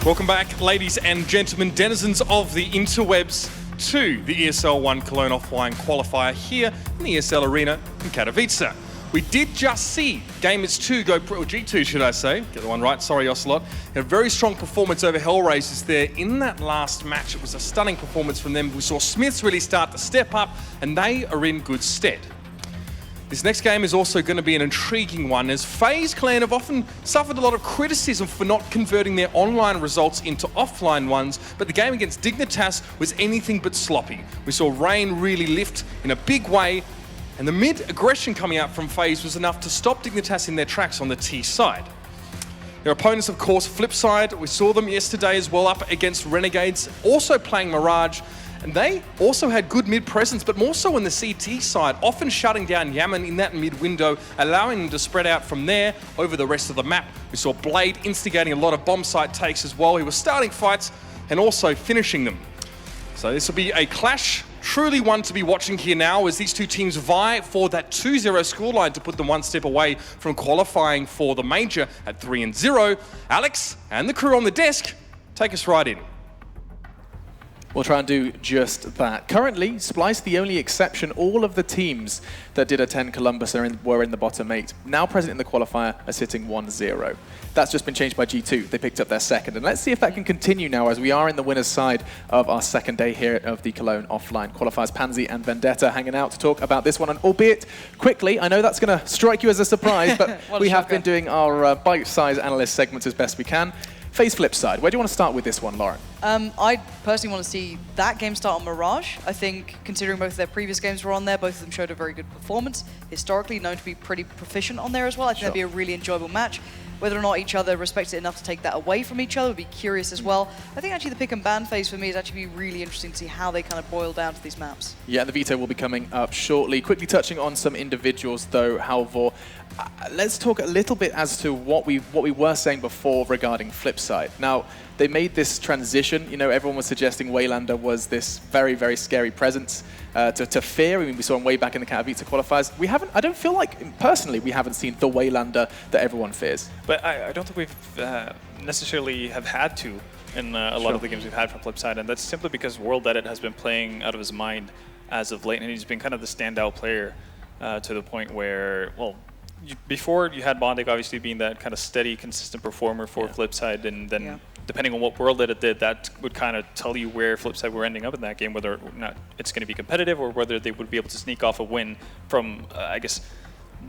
Welcome back, ladies and gentlemen, denizens of the interwebs, to the ESL One Cologne offline qualifier here in the ESL Arena in Katowice. We did just see Gamers 2 go pro, or G2 should I say, get the one right, sorry Ocelot. A very strong performance over Hellraisers there in that last match. It was a stunning performance from them. We saw Smiths really start to step up and they are in good stead. This next game is also going to be an intriguing one, as Faze clan have often suffered a lot of criticism for not converting their online results into offline ones, but the game against Dignitas was anything but sloppy. We saw Rain really lift in a big way, and the mid-aggression coming out from Faze was enough to stop Dignitas in their tracks on the T side. Their opponents, of course, FlipSid, we saw them yesterday as well up against Renegades, also playing Mirage. And they also had good mid-presence, but more so on the CT side, often shutting down Yaman in that mid-window, allowing them to spread out from there over the rest of the map. We saw Blade instigating a lot of bomb site takes as well. He was starting fights and also finishing them. So this will be a clash, truly one to be watching here now, as these two teams vie for that 2-0 scoreline to put them one step away from qualifying for the major at 3-0. Alex and the crew on the desk, take us right in. We'll try and do just that. Currently, Splice the only exception. All of the teams that did attend Columbus were in the bottom 8. Now present in the qualifier are sitting 1-0. That's just been changed by G2. They picked up their second. And let's see if that can continue now, as we are in the winner's side of our second day here of the Cologne offline qualifiers. Pansy and Vendetta hanging out to talk about this one. And albeit quickly, I know that's going to strike you as a surprise, but we have been doing our bite-sized analyst segments as best we can. Faze FlipSid, where do you want to start with this one, Lauren? I personally want to see that game start on Mirage. I think, considering both of their previous games were on there, both of them showed a very good performance. Historically known to be pretty proficient on there as well. I think that'd be a really enjoyable match. Whether or not each other respects it enough to take that away from each other would be curious as well. I think actually the pick and ban phase for me is actually really interesting to see how they kind of boil down to these maps. Yeah, the veto will be coming up shortly. Quickly touching on some individuals though, Halvor. Let's talk a little bit as to what we were saying before regarding FlipSid. Now, they made this transition. You know, everyone was suggesting Waylander was this very, very scary presence to fear. I mean, we saw him way back in the Katowice qualifiers. I don't feel like, personally, we haven't seen the Waylander that everyone fears. But I don't think we've necessarily have had to in a lot of the games we've had from FlipSid, and that's simply because World Edit has been playing out of his mind as of late, and he's been kind of the standout player to the point where, well, before you had Bondic obviously being that kind of steady, consistent performer for FlipSid, and then depending on what World Edit did, that would kind of tell you where FlipSid were ending up in that game, whether or not it's going to be competitive or whether they would be able to sneak off a win from, I guess,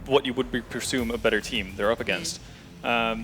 what you would presume a better team they're up against. I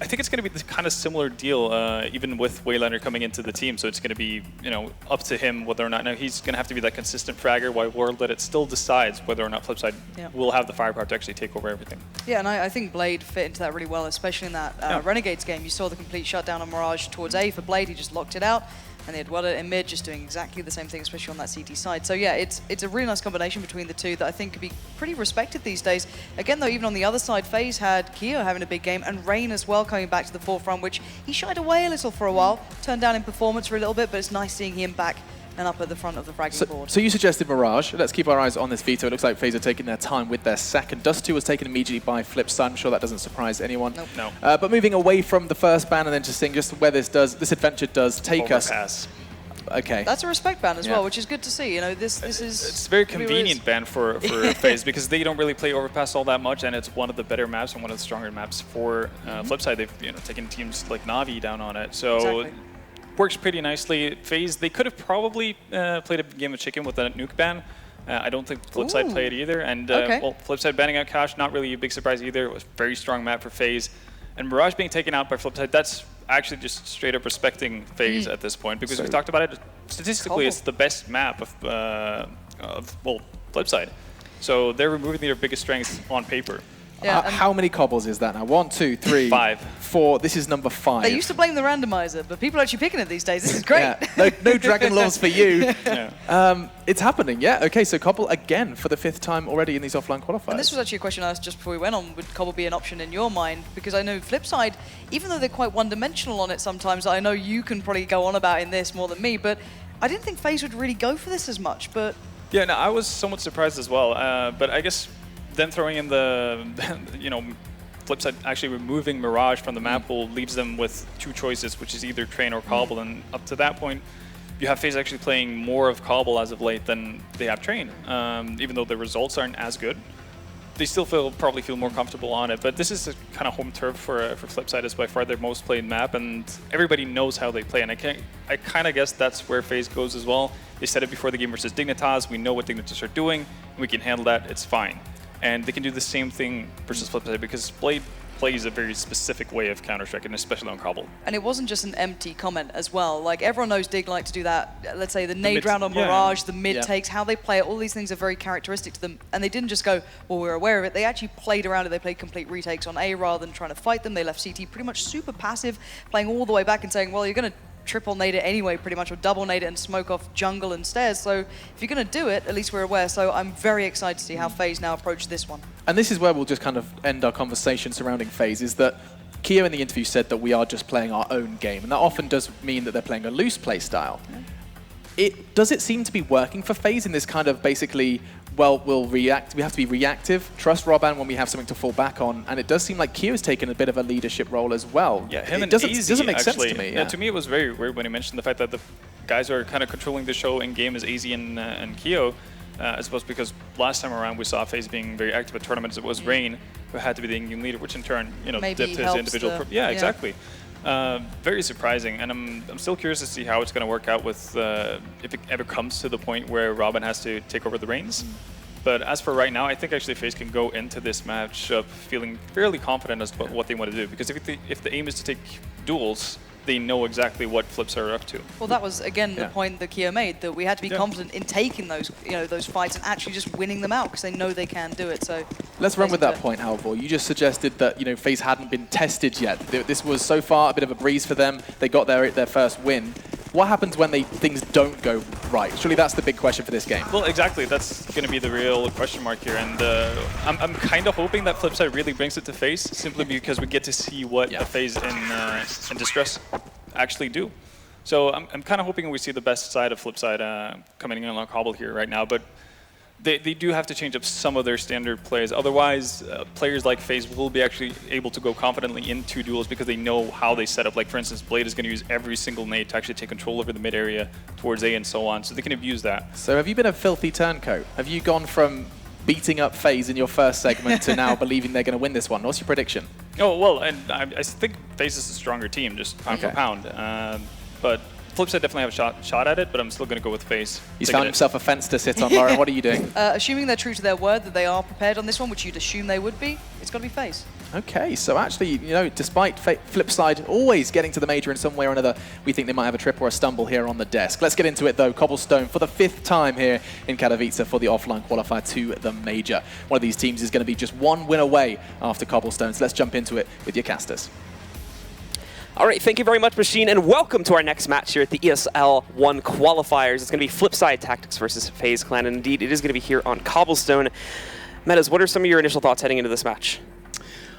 think it's going to be this kind of similar deal, even with Waylander coming into the team. So it's going to be, you know, up to him whether or not. Now he's going to have to be that consistent fragger, while World Edit still decides whether or not FlipSid will have the firepower to actually take over everything. Yeah, and I think Blade fit into that really well, especially in that Renegades game. You saw the complete shutdown on Mirage towards A for Blade. He just locked it out. And they had World Edit in mid, just doing exactly the same thing, especially on that CT side. So yeah, it's a really nice combination between the two that I think could be pretty respected these days. Again, though, even on the other side, Faze had Keo having a big game, and Rain as well coming back to the forefront, which he shied away a little for a while, turned down in performance for a little bit, but it's nice seeing him back and up at the front of the fragging board. So you suggested Mirage. Let's keep our eyes on this veto. It looks like Faze are taking their time with their second. Dust 2 was taken immediately by FlipSid. I'm sure that doesn't surprise anyone. Nope. No. But moving away from the first ban and then just seeing just where this adventure does take us. Okay. That's a respect ban as well, which is good to see. You know, this is... It's a very convenient ban for FaZe because they don't really play Overpass all that much, and it's one of the better maps and one of the stronger maps for FlipSid. They've taken teams like Na'Vi down on it, so works pretty nicely. FaZe, they could have probably played a game of chicken with a nuke ban. I don't think FlipSid played either, and well, FlipSid banning out Cash, not really a big surprise either. It was a very strong map for FaZe, and Mirage being taken out by FlipSid, that's actually just straight up respecting FaZe at this point, because we talked about it. Statistically, it's the best map of well, FlipSid. So they're removing their biggest strengths on paper. Yeah, how many cobbles is that now? 1, 2, 3, 5, 4. This is number 5. They used to blame the randomizer, but people are actually picking it these days. This is great. No Dragon Laws for you. It's happening, Okay, so Cobble again for the 5th time already in these offline qualifiers. And this was actually a question I asked just before we went on. Would Cobble be an option in your mind? Because I know FlipSid, even though they're quite one-dimensional on it sometimes, I know you can probably go on about in this more than me, but I didn't think FaZe would really go for this as much. But yeah, no, I was somewhat surprised as well. But I guess them throwing in the, FlipSid actually removing Mirage from the map pool leaves them with 2 choices, which is either Train or Cbble. And up to that point, you have FaZe actually playing more of Cbble as of late than they have Train. Even though the results aren't as good, they still probably feel more comfortable on it. But this is a kind of home turf for FlipSid. It's by far their most played map, and everybody knows how they play. And I kind of guess that's where FaZe goes as well. They said it before the game versus Dignitas. We know what Dignitas are doing, and we can handle that. It's fine. And they can do the same thing versus FlipSid because Blade plays a very specific way of Counter-Strike, and especially on Cbble. And it wasn't just an empty comment as well. Like, everyone knows Dig like to do that, let's say, the nade round on Mirage, the mid takes, how they play it, all these things are very characteristic to them. And they didn't just go, well, we're aware of it. They actually played around it. They played complete retakes on A rather than trying to fight them. They left CT pretty much super passive, playing all the way back and saying, well, you're going to triple nade it anyway, pretty much, or double nade it and smoke off jungle and stairs. So if you're going to do it, at least we're aware. So I'm very excited to see how FaZe now approach this one. And this is where we'll just kind of end our conversation surrounding FaZe, is that Keo in the interview said that we are just playing our own game, and that often does mean that they're playing a loose play style. Does it seem to be working for FaZe in this kind of basically, well, we'll react, we have to be reactive, trust Robban when we have something to fall back on, and it does seem like Keo's taken a bit of a leadership role as well. Yeah, him it and doesn't make actually, sense to me. Yeah, to me it was very weird when he mentioned the fact that the guys are kind of controlling the show in game as AZ and Keo, as opposed because last time around we saw FaZe being very active at tournaments. It was Rain who had to be the in-game leader, which in turn, you know, Maybe dipped his individual. Exactly. Very surprising, and I'm still curious to see how it's going to work out with if it ever comes to the point where Robban has to take over the reins. But as for right now, I think actually FaZe can go into this matchup feeling fairly confident as to what they want to do, because if the aim is to take duels, they know exactly what FlipSid are up to. Well, that was again the point that Keo made, that we had to be confident in taking those, those fights and actually just winning them out because they know they can do it. So let's run with that point, Halvor. You just suggested that FaZe hadn't been tested yet. This was so far a bit of a breeze for them. They got their first win. What happens when things don't go right? Surely that's the big question for this game. Well, exactly. That's going to be the real question mark here. And I'm kind of hoping that FlipSid really brings it to FaZe, simply because we get to see what the FaZe in Distress actually do. So I'm kind of hoping we see the best side of FlipSid coming in on Cbble here right now. But they do have to change up some of their standard plays. Otherwise, players like FaZe will be actually able to go confidently into duels because they know how they set up. Like, for instance, Blade is going to use every single nade to actually take control over the mid area towards A and so on. So they can abuse that. So have you been a filthy turncoat? Have you gone from beating up FaZe in your first segment to now believing they're going to win this one? What's your prediction? Oh, well, and I think FaZe is a stronger team, just pound for pound. But FlipSid definitely have a shot at it, but I'm still going to go with FaZe. He's found himself a fence to sit on, Lauren. What are you doing? Assuming they're true to their word, that they are prepared on this one, which you'd assume they would be, it's got to be FaZe. Okay, so actually, despite FlipSid always getting to the major in some way or another, we think they might have a trip or a stumble here on the desk. Let's get into it, though. Cobblestone for the 5th time here in Katowice for the offline qualifier to the major. One of these teams is going to be just one win away after Cobblestone, so let's jump into it with your casters. All right, thank you very much, Machine, and welcome to our next match here at the ESL One Qualifiers. It's going to be FlipSid Tactics versus FaZe Clan, and indeed, it is going to be here on Cobblestone. Metas, what are some of your initial thoughts heading into this match?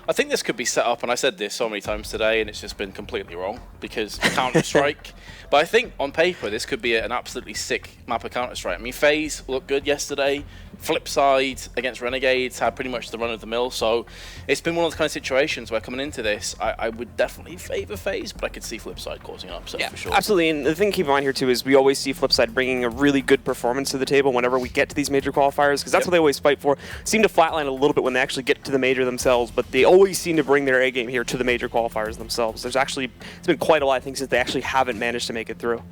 I think this could be set up, and I said this so many times today, and it's just been completely wrong, because Counter-Strike, but I think on paper, this could be an absolutely sick map of Counter-Strike. I mean, FaZe looked good yesterday. FlipSid against Renegades had pretty much the run-of-the-mill, so it's been one of those kind of situations where coming into this, I would definitely favor FaZe, but I could see FlipSid causing an upset for sure. Absolutely, and the thing to keep in mind here too is we always see FlipSid bringing a really good performance to the table whenever we get to these major qualifiers, because that's what they always fight for. Seem to flatline a little bit when they actually get to the major themselves, but they always seem to bring their A game here to the major qualifiers themselves. It's been quite a while, I think, since they actually haven't managed to make it through.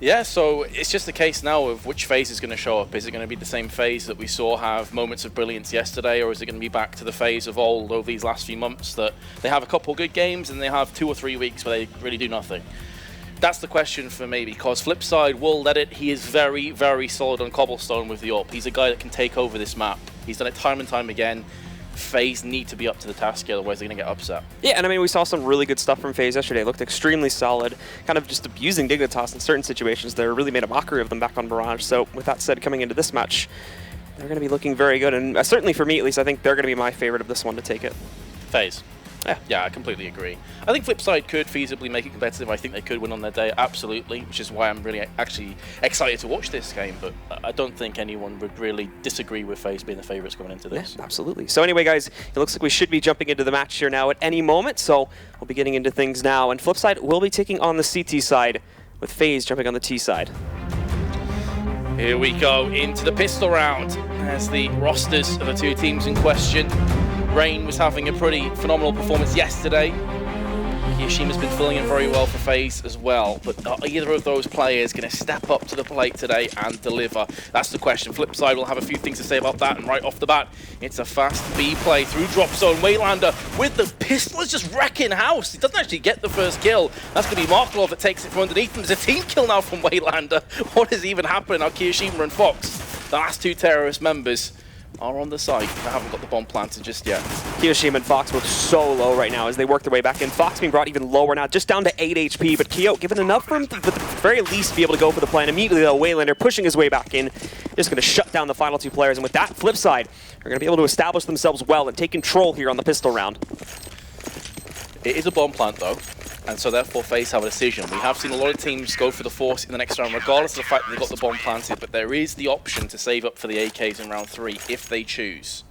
Yeah, so it's just a case now of which FaZe is going to show up. Is it going to be the same FaZe that we saw have moments of brilliance yesterday, or is it going to be back to the FaZe of old over these last few months that they have a couple good games and they have 2 or 3 weeks where they really do nothing? That's the question for me, because FlipSid will let it. He is very, very solid on Cobblestone with the AWP. He's a guy that can take over this map. He's done it time and time again. FaZe need to be up to the task here, otherwise they're going to get upset. Yeah, and I mean, we saw some really good stuff from FaZe yesterday. It looked extremely solid, kind of just abusing Dignitas in certain situations. They really made a mockery of them back on Mirage. So with that said, coming into this match, they're going to be looking very good. And certainly for me, at least, I think they're going to be my favorite of this one to take it. FaZe. Yeah, I completely agree. I think FlipSide could feasibly make it competitive. I think they could win on their day, absolutely, which is why I'm really actually excited to watch this game. But I don't think anyone would really disagree with FaZe being the favourites going into this. Yeah, absolutely. So anyway, guys, it looks like we should be jumping into the match here now at any moment. So we'll be getting into things now. And FlipSide will be taking on the CT side, with FaZe jumping on the T side. Here we go into the pistol round as the rosters of the two teams in question. Rain was having a pretty phenomenal performance yesterday. Kiyoshima's been filling in very well for FaZe as well, but are either of those players going to step up to the plate today and deliver? That's the question. FlipSide will have a few things to say about that, and right off the bat, it's a fast B play through drop zone. Waylander with the pistol is just wrecking house. He doesn't actually get the first kill. That's going to be Markelov that takes it from underneath him. There's a team kill now from Waylander. What is even happening now? Kiyoshima and Fox, the last two terrorist members, are on the site. They haven't got the bomb planted just yet. Kiyoshima and Fox both so low right now as they work their way back in. Fox being brought even lower now, just down to 8 HP, but Kyo given enough for him to, at the very least, be able to go for the plan. Immediately, though, Waylander pushing his way back in, just going to shut down the final two players, and with that, FlipSide are going to be able to establish themselves well and take control here on the pistol round. It is a bomb plant, though, and so therefore FaZe have a decision. We have seen a lot of teams go for the force in the next round, regardless of the fact that they got the bomb planted, but there is the option to save up for the AKs in round 3 if they choose.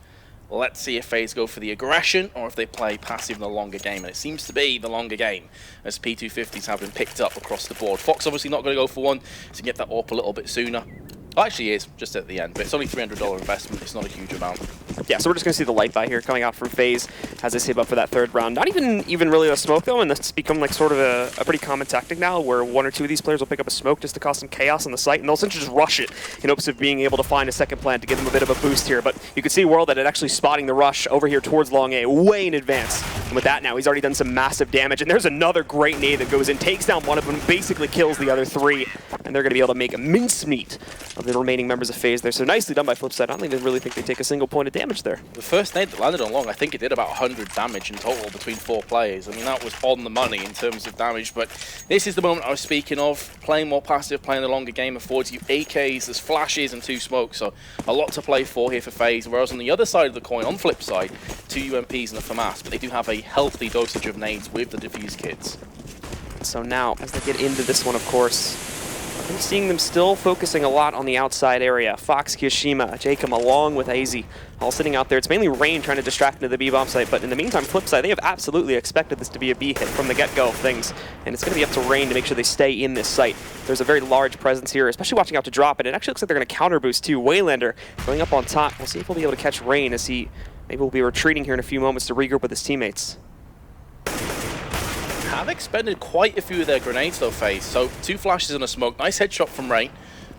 Let's see if FaZe go for the aggression or if they play passive in the longer game, and it seems to be the longer game as P250s have been picked up across the board. Fox obviously not going to go for one to get that up a little bit sooner. Well, actually he is, just at the end, but it's only $300 investment, it's not a huge amount. Yeah, so we're just going to see the light buy here coming out from FaZe as they save up for that third round. Not even really a smoke, though, and that's become like sort of a pretty common tactic now, where one or two of these players will pick up a smoke just to cause some chaos on the site, and they'll essentially just rush it in hopes of being able to find a second plant to give them a bit of a boost here. But you can see World that it actually spotting the rush over here towards long A way in advance. And with that now, he's already done some massive damage, and there's another great nade that goes in, takes down one of them, basically kills the other three, and they're going to be able to make a mincemeat of the remaining members of FaZe there. So nicely done by FlipSide. I don't even really think they take a single point of damage there. The first nade that landed on long, I think it did about 100 damage in total between 4 players. I mean, that was on the money in terms of damage, but this is the moment I was speaking of. Playing more passive, playing the longer game affords you AKs, there's flashes and 2 smokes, so a lot to play for here for FaZe, whereas on the other side of the coin, on FlipSide, 2 UMPs and a FAMAS, but they do have a healthy dosage of nades with the defuse kits. So now, as they get into this one, of course, I'm seeing them still focusing a lot on the outside area. Fox, Kiyoshima, Jacob, along with AZ, all sitting out there. It's mainly Rain trying to distract into the B-bomb site, but in the meantime, FlipSide, they have absolutely expected this to be a B hit from the get-go of things, and it's going to be up to Rain to make sure they stay in this site. There's a very large presence here, especially watching out to drop, and it actually looks like they're going to counter boost too. Waylander going up on top. We'll see if we'll be able to catch Rain as he maybe will be retreating here in a few moments to regroup with his teammates. Have expended quite a few of their grenades though, FaZe. So 2 flashes and a smoke. Nice headshot from Rain.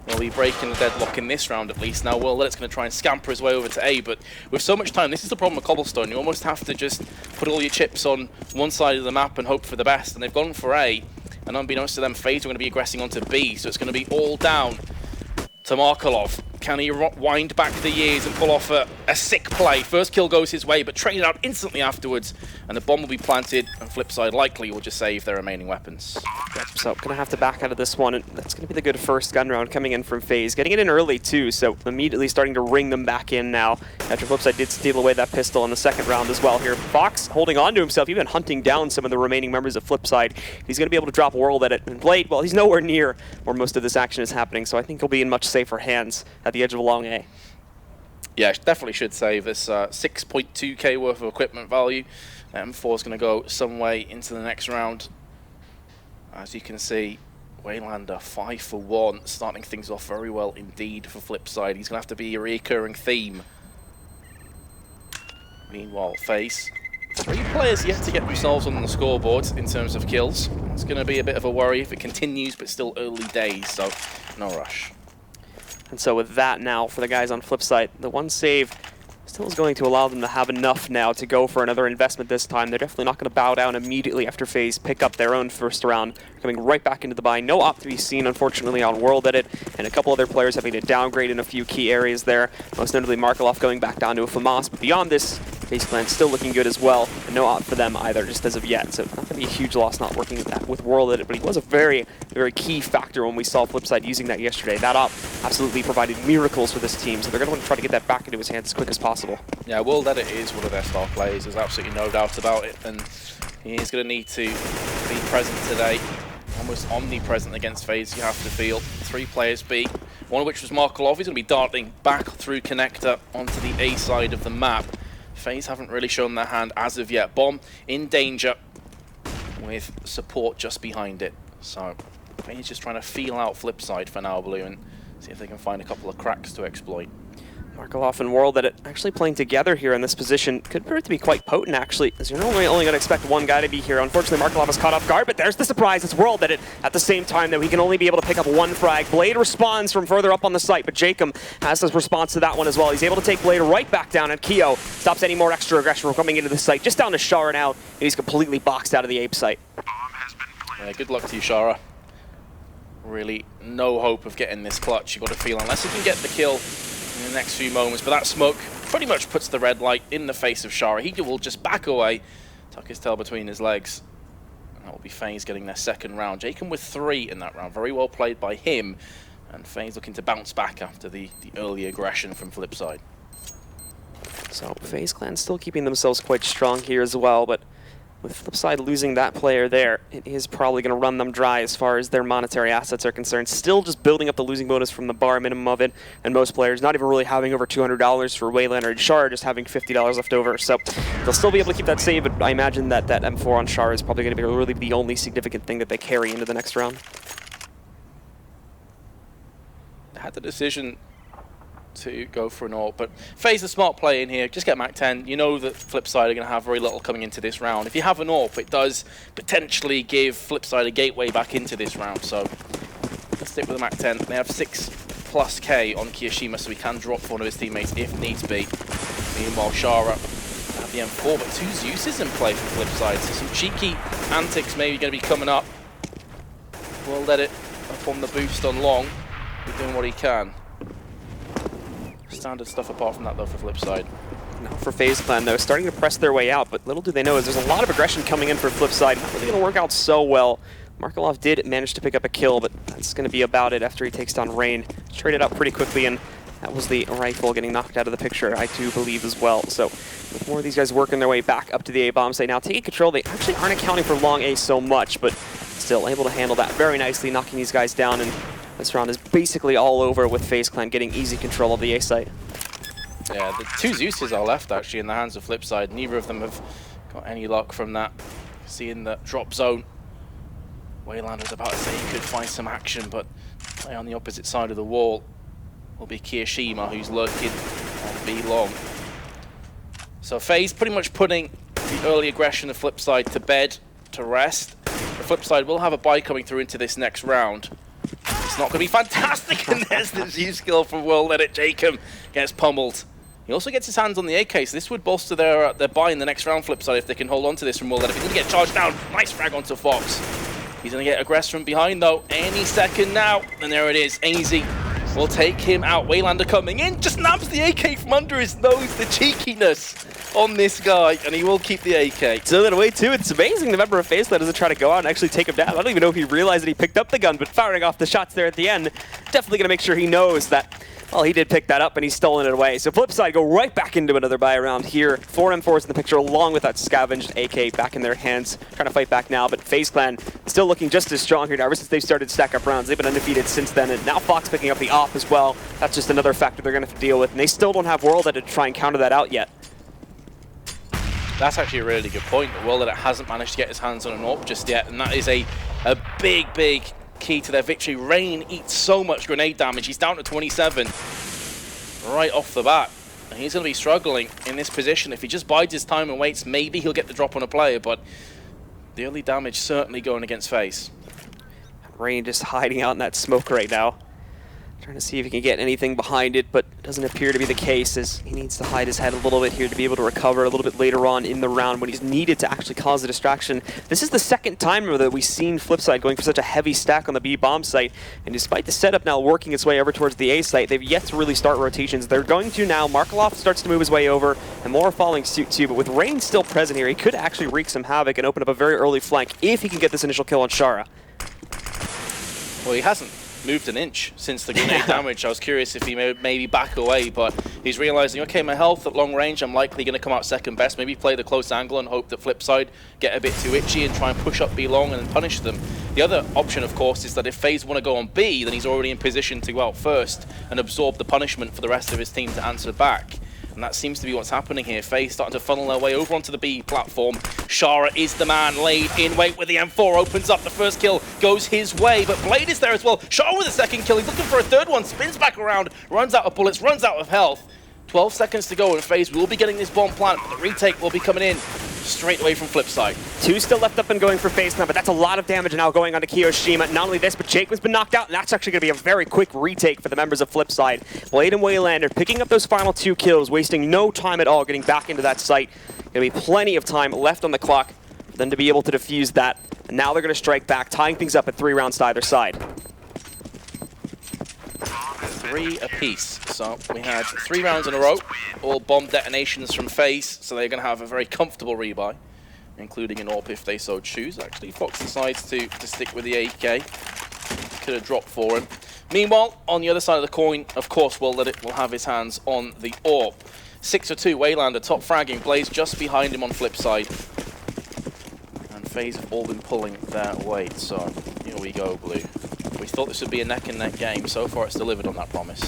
We'll be breaking the deadlock in this round at least. Now World's going to try and scamper his way over to A, but with so much time, this is the problem with Cobblestone. You almost have to just put all your chips on one side of the map and hope for the best. And they've gone for A, and unbeknownst to them, FaZe are going to be aggressing onto B, so it's going to be all down to Markelov. Can he wind back the years and pull off a sick play? First kill goes his way, but traded out instantly afterwards, and the bomb will be planted, and FlipSide likely will just save their remaining weapons. So going to have to back out of this one, and that's going to be the good first gun round coming in from FaZe. Getting it in early too, so immediately starting to ring them back in now. After FlipSide did steal away that pistol in the second round as well here. Fox holding on to himself, even hunting down some of the remaining members of FlipSide. He's going to be able to drop World at it. And Blade, well, he's nowhere near where most of this action is happening, so I think he'll be in much safer hands at the edge of a long A. Yeah, definitely should save this 6.2k worth of equipment value. M4 is going to go some way into the next round. As you can see, Waylander 5 for 1, starting things off very well indeed for FlipSide. He's going to have to be a recurring theme. Meanwhile, FaZe, 3 players yet to get themselves on the scoreboard in terms of kills. It's going to be a bit of a worry if it continues, but still early days, so no rush. And so with that now, for the guys on FlipSide, the one save still is going to allow them to have enough now to go for another investment this time. They're definitely not going to bow down immediately after FaZe pick up their own first round. Coming right back into the buy. No op to be seen, unfortunately, on World Edit, and a couple other players having to downgrade in a few key areas there. Most notably Markelov going back down to a FAMAS, but beyond this, FaZe plan still looking good as well, and no op for them either, just as of yet. So not going to be a huge loss not working with World Edit, but he was a very, very key factor when we saw FlipSide using that yesterday. That op absolutely provided miracles for this team, so they're going to want to try to get that back into his hands as quick as possible. possible. Yeah, World Edit is one of their star players. There's absolutely no doubt about it. And he is going to need to be present today. Almost omnipresent against Faze, you have to feel. 3 players B, one of which was Markelov. He's going to be darting back through Connector onto the A side of the map. Faze haven't really shown their hand as of yet. Bomb in danger with support just behind it. So Faze just trying to feel out FlipSid for now, Blue, and see if they can find a couple of cracks to exploit. Markelov and World Edit actually playing together here in this position could prove to be quite potent, actually, as you're normally only going to expect one guy to be here. Unfortunately, Markelov is caught off guard, but there's the surprise. It's World Edit at the same time, though. He can only be able to pick up 1 frag. Blade responds from further up on the site, but Jacob has his response to that one as well. He's able to take Blade right back down, and Keo stops any more extra aggression from coming into the site. Just down to Shara now, and he's completely boxed out of the Ape site. Yeah, good luck to you, Shara. Really no hope of getting this clutch, you got to feel, unless he can get the kill in the next few moments. But that smoke pretty much puts the red light in the face of Shara. He will just back away, tuck his tail between his legs. And that will be Faze getting their second round. Jacob with 3 in that round. Very well played by him. And Faze looking to bounce back after the early aggression from FlipSid. So FaZe Clan still keeping themselves quite strong here as well, but with FlipSid losing that player there, it is probably going to run them dry as far as their monetary assets are concerned. Still just building up the losing bonus from the bar minimum of it, and most players not even really having over $200 for Waylander and Char, just having $50 left over. So they'll still be able to keep that save, but I imagine that that M4 on Char is probably going to be really the only significant thing that they carry into the next round. I had the decision to go for an AWP, but Faze a smart play in here. Just get Mac 10. You know that FlipSid are going to have very little coming into this round. If you have an AWP, it does potentially give FlipSid a gateway back into this round. So let's stick with the Mac 10. They have 6+ K on Kiyoshima, so he can drop for one of his teammates if needs be. Meanwhile, Shara have the M4, but 2 Zeus's in play for FlipSid, so some cheeky antics maybe going to be coming up. We'll let it up on the boost on long. He's doing what he can. Standard stuff apart from that, though, for FlipSid. Now for FaZe Clan, though, starting to press their way out, but little do they know is there's a lot of aggression coming in for FlipSid. Not really going to work out so well. Markelov did manage to pick up a kill, but that's going to be about it after he takes down Rain. Traded out pretty quickly, and that was the rifle getting knocked out of the picture, I do believe, as well. So with more of these guys working their way back up to the A-bomb site now, taking control. They actually aren't accounting for long A so much, but still able to handle that very nicely, knocking these guys down, and this round is basically all over with FaZe Clan getting easy control of the A site. Yeah, the 2 Zeus's are left actually in the hands of FlipSid. Neither of them have got any luck from that. Seeing the drop zone. Waylander's about to say he could find some action, but play on the opposite side of the wall will be Kiyoshima, who's lurking on B long. So Faze pretty much putting the early aggression of FlipSid to bed, to rest. The FlipSid will have a bye coming through into this next round. It's not going to be fantastic, and there's the Zeus skill from World Edit. Jacob gets pummeled. He also gets his hands on the AK, so this would bolster their buy in the next round, FlipSid, if they can hold on to this from World Edit. He's going to get charged down. Nice frag onto Fox. He's going to get aggressed from behind, though, any second now. And there it is. AZ will take him out. Waylander coming in, just nabs the AK from under his nose. The cheekiness on this guy, and he will keep the AK. So that away too, it's amazing the member of FaZe Clan doesn't try to go out and actually take him down. I don't even know if he realized that he picked up the gun, but firing off the shots there at the end, definitely going to make sure he knows that, well, he did pick that up and he's stolen it away. So FlipSid go right back into another buy round here. 4 M4s in the picture along with that scavenged AK back in their hands. Trying to fight back now, but FaZe Clan still looking just as strong here now ever since they've started to stack up rounds. They've been undefeated since then, and now Fox picking up the op as well. That's just another factor they're going to have to deal with, and they still don't have World Edit to try and counter that out yet. That's actually a really good point. World Edit hasn't managed to get his hands on an AWP just yet, and that is a big, big key to their victory. Rain eats so much grenade damage. He's down to 27 right off the bat. And he's going to be struggling in this position. If he just bides his time and waits, maybe he'll get the drop on a player, but the early damage certainly going against Faze. Rain just hiding out in that smoke right now. Trying to see if he can get anything behind it, but it doesn't appear to be the case, as he needs to hide his head a little bit here to be able to recover a little bit later on in the round when he's needed to actually cause a distraction. This is the second time that we've seen FlipSid going for such a heavy stack on the B bomb site, and despite the setup now working its way over towards the A site, they've yet to really start rotations. They're going to now. Markelov starts to move his way over, and more following suit too, but with Rain still present here, he could actually wreak some havoc and open up a very early flank if he can get this initial kill on Shara. Well, he hasn't moved an inch since the grenade damage. I was curious if he may maybe back away, but he's realizing, okay, my health at long range, I'm likely going to come out second best. Maybe play the close angle and hope that FlipSid get a bit too itchy and try and push up B long and then punish them. The other option, of course, is that if FaZe want to go on B, then he's already in position to go out first and absorb the punishment for the rest of his team to answer back. And that seems to be what's happening here. FaZe starting to funnel their way over onto the B platform. Shara is the man laid in wait with the M4. Opens up. The first kill goes his way. But Blade is there as well. Shara with a second kill. He's looking for a third one. Spins back around. Runs out of bullets. Runs out of health. 12 seconds to go and FaZe will be getting this bomb plant. But the retake will be coming in straight away from FlipSid. 2 still left up and going for FaZe now, but that's a lot of damage now going on to Kiyoshima. Not only this, but Jacob's been knocked out, and that's actually going to be a very quick retake for the members of FlipSid. Blade and Waylander picking up those final 2 kills, wasting no time at all getting back into that site. Going to be plenty of time left on the clock for them to be able to defuse that. And now they're going to strike back, tying things up at 3 rounds to either side. 3 apiece. So we had 3 rounds in a row, all bomb detonations from FaZe, so they're going to have a very comfortable rebuy, including an AWP if they so choose. Actually, Fox decides to stick with the 8K. Could have dropped for him. Meanwhile, on the other side of the coin, of course, will have his hands on the AWP. 6-2, Waylander top fragging. Blaze just behind him on FlipSid. And FaZe have all been pulling their weight, so here we go, Blue. We thought this would be a neck-and-neck game. So far, it's delivered on that promise.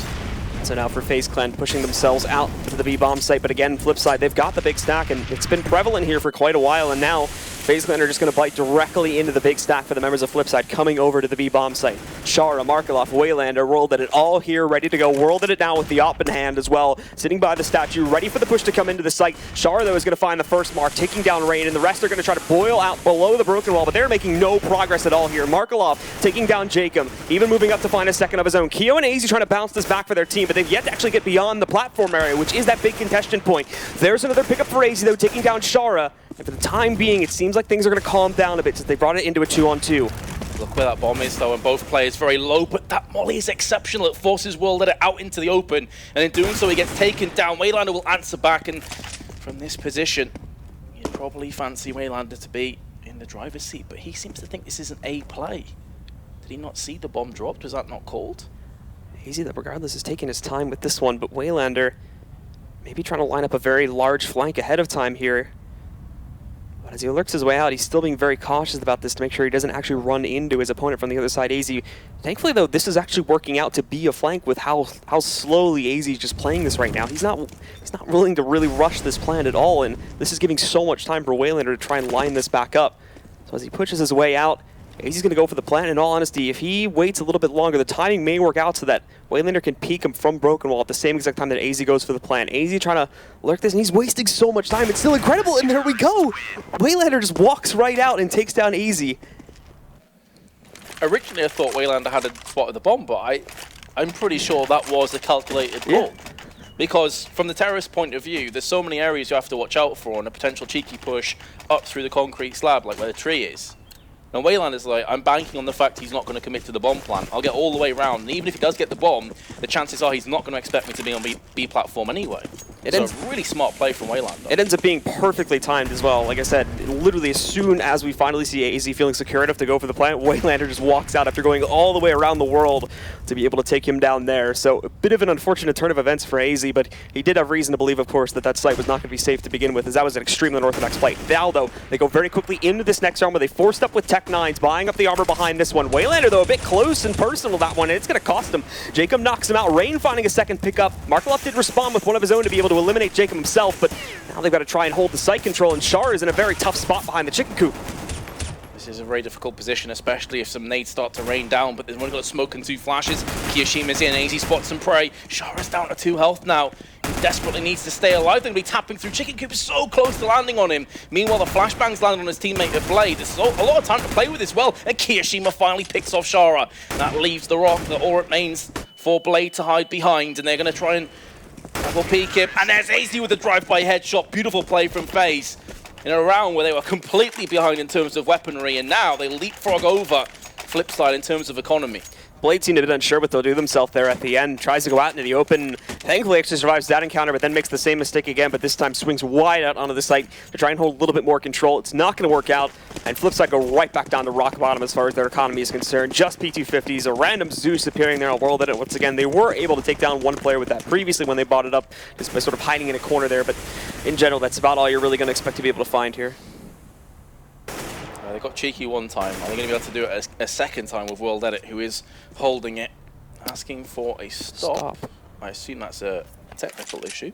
So now for FaZe Clan pushing themselves out to the B-bomb site, but again, FlipSid, they've got the big stack, and it's been prevalent here for quite a while, and now FaZe Clan are just going to bite directly into the big stack for the members of FlipSid coming over to the B-bomb site. Shara, Markelov, Waylander, World at it all here, ready to go. World at it now with the op in hand as well, sitting by the statue, ready for the push to come into the site. Shara, though, is going to find the first mark, taking down Rain, and the rest are going to try to boil out below the broken wall, but they're making no progress at all here. Markelov taking down Jacob, even moving up to find a second of his own. Keo and AZ trying to bounce this back for their team, but they've yet to actually get beyond the platform area, which is that big contention point. There's another pickup for AZ, though, taking down Shara. And for the time being, it seems like things are going to calm down a bit since they brought it into a 2-on-2. Look where that bomb is, though, and both players very low, but that molly is exceptional. It forces World out into the open, and in doing so, he gets taken down. Waylander will answer back, and from this position, you'd probably fancy Waylander to be in the driver's seat, but he seems to think this is an A play. Did he not see the bomb dropped? Was that not called? Easy that regardless is taking his time with this one, but Waylander maybe trying to line up a very large flank ahead of time here. But as he lurks his way out, he's still being very cautious about this to make sure he doesn't actually run into his opponent from the other side, AZ. Thankfully, though, this is actually working out to be a flank with how slowly AZ is just playing this right now. He's not willing to really rush this plan at all, and this is giving so much time for Waylander to try and line this back up. So as he pushes his way out, AZ's going to go for the plant. In all honesty, if he waits a little bit longer, the timing may work out so that Waylander can peek him from Broken Wall at the same exact time that AZ goes for the plant. AZ trying to lurk this, and he's wasting so much time. It's still incredible, and there we go! Waylander just walks right out and takes down AZ. Originally, I thought Waylander had spotted the bomb, but I'm pretty sure that was a calculated call. Yeah. Because from the terrorist point of view, there's so many areas you have to watch out for, and a potential cheeky push up through the concrete slab, like where the tree is. Now Waylander's like, I'm banking on the fact he's not going to commit to the bomb plan. I'll get all the way around, and even if he does get the bomb, the chances are he's not going to expect me to be on B platform anyway. So a really smart play from Waylander. It ends up being perfectly timed as well. Like I said, literally as soon as we finally see AZ feeling secure enough to go for the plant, Waylander just walks out after going all the way around the world to be able to take him down there. So a bit of an unfortunate turn of events for AZ, but he did have reason to believe, of course, that that site was not going to be safe to begin with, as that was an extremely unorthodox play. Now, though, they go very quickly into this next round where they forced up with Tech 9s, buying up the armor behind this one. Waylander, though, a bit close and personal that one, and it's going to cost him. Jacob knocks him out. Rain finding a second pickup. Markelov did respond with one of his own to be able to eliminate Jacob himself, but now they've got to try and hold the site control, and Shar is in a very tough spot behind the chicken coop. This is a very difficult position, especially if some nades start to rain down, but there's one got smoke and 2 flashes. Kiyoshima's in, AZ spots some prey. Shara's down to 2 health now. He desperately needs to stay alive. They're going to be tapping through. Chicken Coop is so close to landing on him. Meanwhile, the flashbangs land on his teammate of Blade. There's a lot of time to play with as well, and Kiyoshima finally picks off Shara. That leaves the rock that all remains for Blade to hide behind, and they're going to try and double peek him. And there's AZ with a drive-by headshot. Beautiful play from Faze in a round where they were completely behind in terms of weaponry, and now they leapfrog over FlipSid in terms of economy. Blade seemed a bit unsure what they'll do themselves there at the end. Tries to go out into the open. Thankfully, actually survives that encounter, but then makes the same mistake again, but this time swings wide out onto the site to try and hold a little bit more control. It's not going to work out, and FlipSid go right back down to rock bottom as far as their economy is concerned. Just P250s, a random Zeus appearing there on World Edit. Once again, they were able to take down one player with that previously when they bought it up, just by sort of hiding in a corner there, but in general, that's about all you're really going to expect to be able to find here. They got cheeky one time. Are they going to be able to do it a second time with World Edit, who is holding it, asking for a stop? I assume that's a technical issue.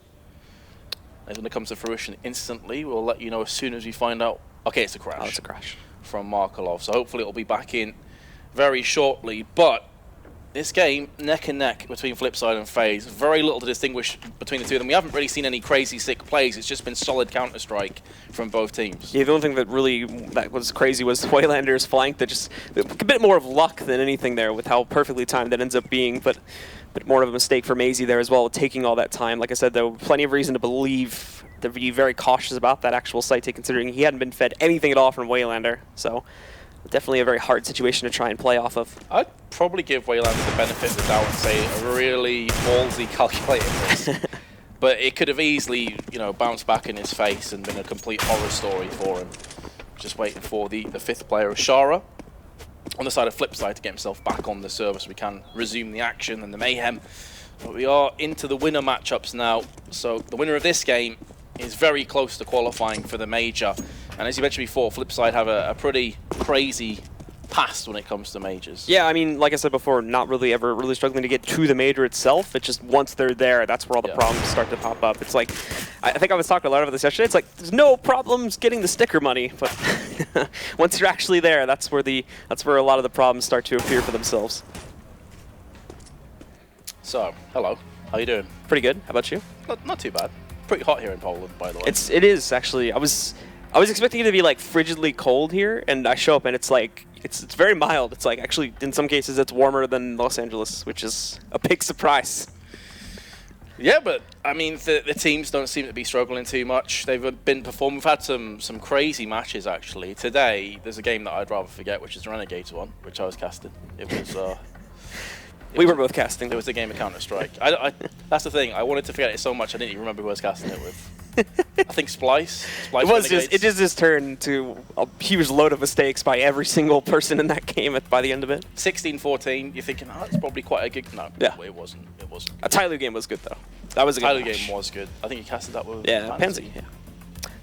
It's going to come to fruition instantly. We'll let you know as soon as we find out. Okay, it's a crash. Oh, it's a crash. From Markelov. So hopefully it'll be back in very shortly. But this game, neck and neck between FlipSid and Faze. Very little to distinguish between the two of them. We haven't really seen any crazy sick plays. It's just been solid Counter-Strike from both teams. Yeah, the only thing that was crazy was Waylander's flank. That just a bit more of luck than anything there with how perfectly timed that ends up being, but more of a mistake for Maisie there as well, taking all that time. Like I said, there was plenty of reason to believe, to be very cautious about that actual site take, considering he hadn't been fed anything at all from Waylander. So definitely a very hard situation to try and play off of. I'd probably give Waylander the benefit of the doubt and say a really ballsy calculated risk. But it could have easily, you know, bounced back in his face and been a complete horror story for him. Just waiting for the fifth player, Shara, on the side of FlipSid to get himself back on the server so we can resume the action and the mayhem. But we are into the winner matchups now. So the winner of this game is very close to qualifying for the major. And as you mentioned before, FlipSid have a pretty crazy past when it comes to majors. Yeah, I mean, like I said before, not really ever really struggling to get to the major itself. It's just once they're there, that's where all the problems start to pop up. It's like, I think I was talking a lot about this yesterday. It's like there's no problems getting the sticker money, but once you're actually there, that's where a lot of the problems start to appear for themselves. So, hello, how you doing? Pretty good. How about you? Not too bad. Pretty hot here in Poland, by the way. It is actually. I was expecting it to be like frigidly cold here, and I show up and it's like it's very mild. It's like actually in some cases it's warmer than Los Angeles, which is a big surprise. Yeah, but I mean the teams don't seem to be struggling too much. They've been performing. We've had some crazy matches actually. Today there's a game that I'd rather forget, which is the Renegades one, which I was casting. It was. We were both casting. It was a game of Counter-Strike. That's the thing. I wanted to forget it so much I didn't even remember who I was casting it with. I think Splice. It just turned to a huge load of mistakes by every single person in that game by the end of it. 16-14. You're thinking, oh, that's probably quite a good. No, yeah. It wasn't. It wasn't. A Tyloo game was good though. That was a good Tyloo match. game was good. I think you casted that with Pansy. Yeah.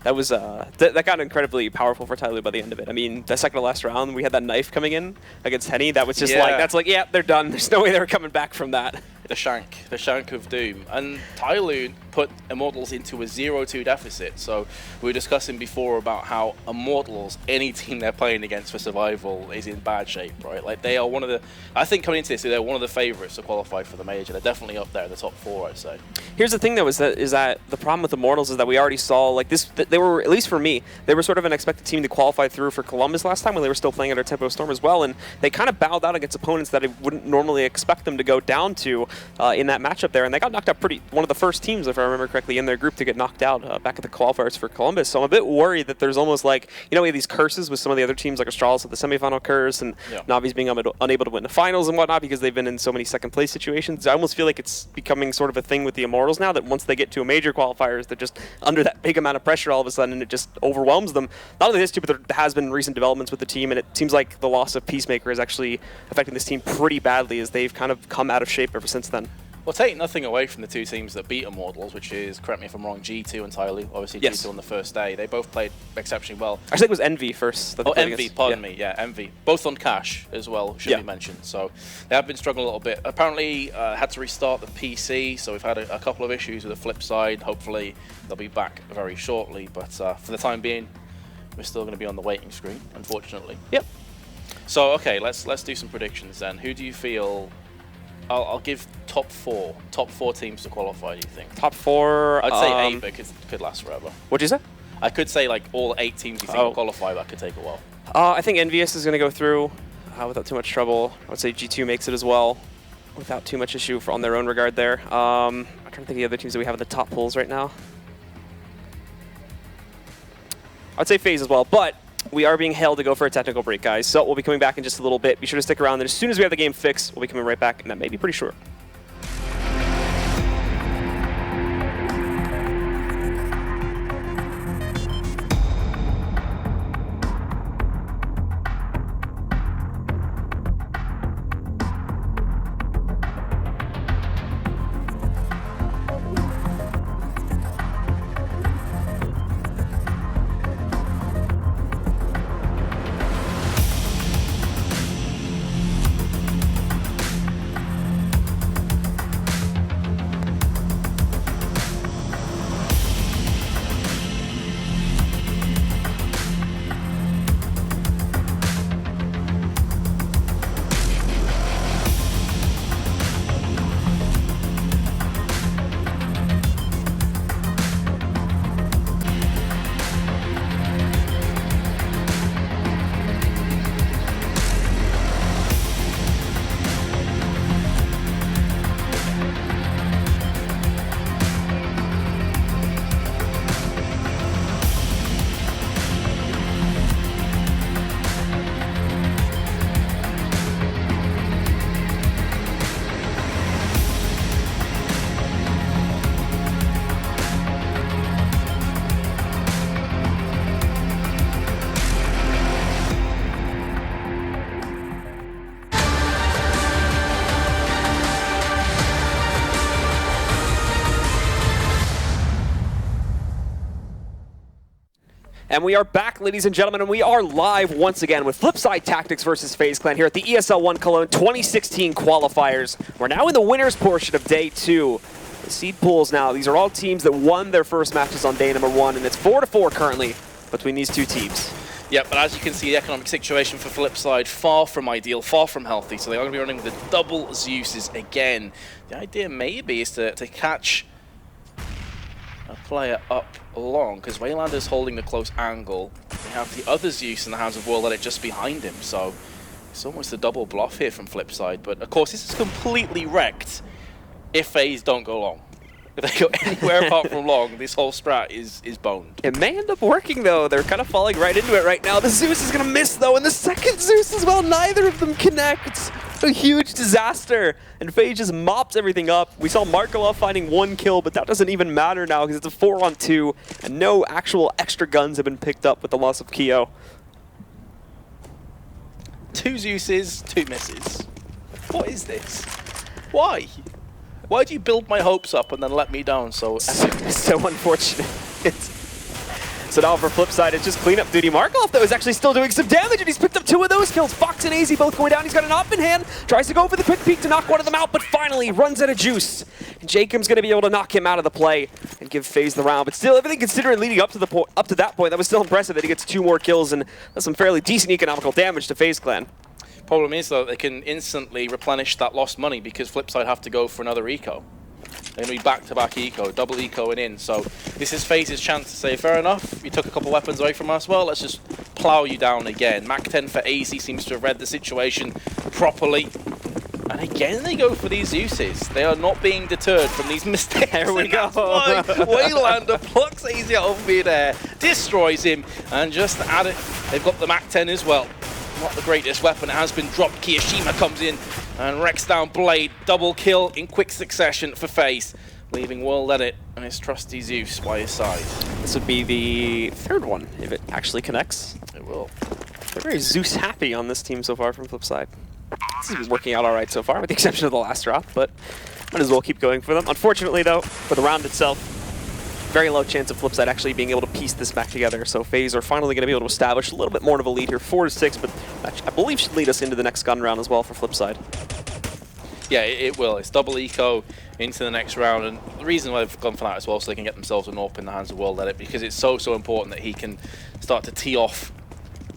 That was that got incredibly powerful for Tyloo by the end of it. I mean, the second to last round, we had that knife coming in against Henny. That was just yeah, they're done. There's no way they're coming back from that. The shank of doom. And Tyloo put Immortals into a 0-2 deficit. So we were discussing before about how Immortals, any team they're playing against for survival, is in bad shape, right? Like they are one of the, I think coming into this, they're one of the favorites to qualify for the major. They're definitely up there in the top 4, I'd say. Here's the thing though, is that the problem with Immortals is that we already saw, like this, they were, at least for me, they were sort of an expected team to qualify through for Columbus last time when they were still playing under Tempo Storm as well, and they kind of bowed out against opponents that I wouldn't normally expect them to go down to in that matchup there, and they got knocked out one of the first teams, if I remember correctly, in their group to get knocked out back at the qualifiers for Columbus. So I'm a bit worried that there's almost like, you know, we have these curses with some of the other teams, like Astralis with the semifinal curse, and Navi's being unable to win the finals and whatnot because they've been in so many second place situations. I almost feel like it's becoming sort of a thing with the Immortals now that once they get to a major qualifiers, they're just under that big amount of pressure all of a sudden, and it just overwhelms them. Not only this too, but there has been recent developments with the team, and it seems like the loss of Peacemaker is actually affecting this team pretty badly as they've kind of come out of shape ever since then. Well, take nothing away from the two teams that beat Immortals, which is, correct me if I'm wrong, G2 and Tyloo. Obviously, G2 on the first day. They both played exceptionally well. I think it was Envy first. Oh, Envy, pardon me. Yeah, Envy. Both on cash as well, should be mentioned. So they have been struggling a little bit. Apparently, had to restart the PC, so we've had a couple of issues with the FlipSid. Hopefully, they'll be back very shortly. But for the time being, we're still going to be on the waiting screen, unfortunately. Yep. So, okay, let's do some predictions then. Who do you feel... I'll give top four teams to qualify, do you think? Top 4... I'd say 8, but it could last forever. What'd you say? I could say like all 8 teams you think will qualify, but that could take a while. I think Envious is going to go through without too much trouble. I would say G2 makes it as well without too much issue on their own regard there. I'm trying to think of the other teams that we have in the top pools right now. I'd say FaZe as well, but we are being hailed to go for a technical break, guys. So we'll be coming back in just a little bit. Be sure to stick around. And as soon as we have the game fixed, we'll be coming right back, and that may be pretty short. And we are back, ladies and gentlemen, and we are live once again with FlipSide Tactics versus FaZe Clan here at the ESL One Cologne 2016 qualifiers. We're now in the winners portion of day 2. The seed pools now, these are all teams that won their first matches on day number 1, and it's 4-4 currently between these two teams. Yeah, but as you can see, the economic situation for FlipSide, far from ideal, far from healthy, so they are going to be running with the double Zeuses again. The idea maybe is to catch a player up long, because Waylander's holding the close angle. They have the other Zeus in the hands of World Edit just behind him, so it's almost a double bluff here from FlipSide. But of course, this is completely wrecked if FaZe don't go long. If they go anywhere apart from long, this whole strat is boned. It may end up working, though. They're kind of falling right into it right now. The Zeus is going to miss, though, and the second Zeus as well. Neither of them connect. A huge disaster, and FaZe just mops everything up. We saw Markelov finding 1 kill, but that doesn't even matter now because it's a 4-on-2, and no actual extra guns have been picked up with the loss of Keo. 2 Zeuses, 2 misses. What is this? Why? Why do you build my hopes up and then let me down so unfortunate. So now for FlipSide, it's just cleanup duty. Markelov, though, is actually still doing some damage, and he's picked up 2 of those kills. Fox and AZ both going down. He's got an op in hand, tries to go for the quick peek to knock one of them out, but finally runs out of juice. And Jacob's going to be able to knock him out of the play and give FaZe the round. But still, everything considering leading up to that point, that was still impressive that he gets 2 more kills and does some fairly decent economical damage to FaZe Clan. Problem is, though, they can instantly replenish that lost money because FlipSide have to go for another eco. They're going to be back-to-back eco, double ecoing in. So this is FaZe's chance to say, fair enough, you took a couple weapons away from us, well, let's just plow you down again. Mac 10 for AZ seems to have read the situation properly. And again, they go for these Zeuses. They are not being deterred from these mistakes. There we go. Waylander plucks AZ out of midair, destroys him, and just add it. They've got the Mac 10 as well. Not the greatest weapon, it has been dropped. Kiyashima comes in and wrecks down Blade. Double kill in quick succession for FaZe, leaving World Edit and his trusty Zeus by his side. This would be the 3rd one, if it actually connects. It will. They're very Zeus happy on this team so far from FlipSide. This has been working out all right so far, with the exception of the last drop, but might as well keep going for them. Unfortunately, though, for the round itself, very low chance of FlipSide actually being able to piece this back together. So FaZe are finally going to be able to establish a little bit more of a lead here, 4-6, but I believe should lead us into the next gun round as well for FlipSide. Yeah, it will. It's double eco into the next round, and the reason why they've gone for that as well, so they can get themselves an AWP in the hands of World Edit, because it's so important that he can start to tee off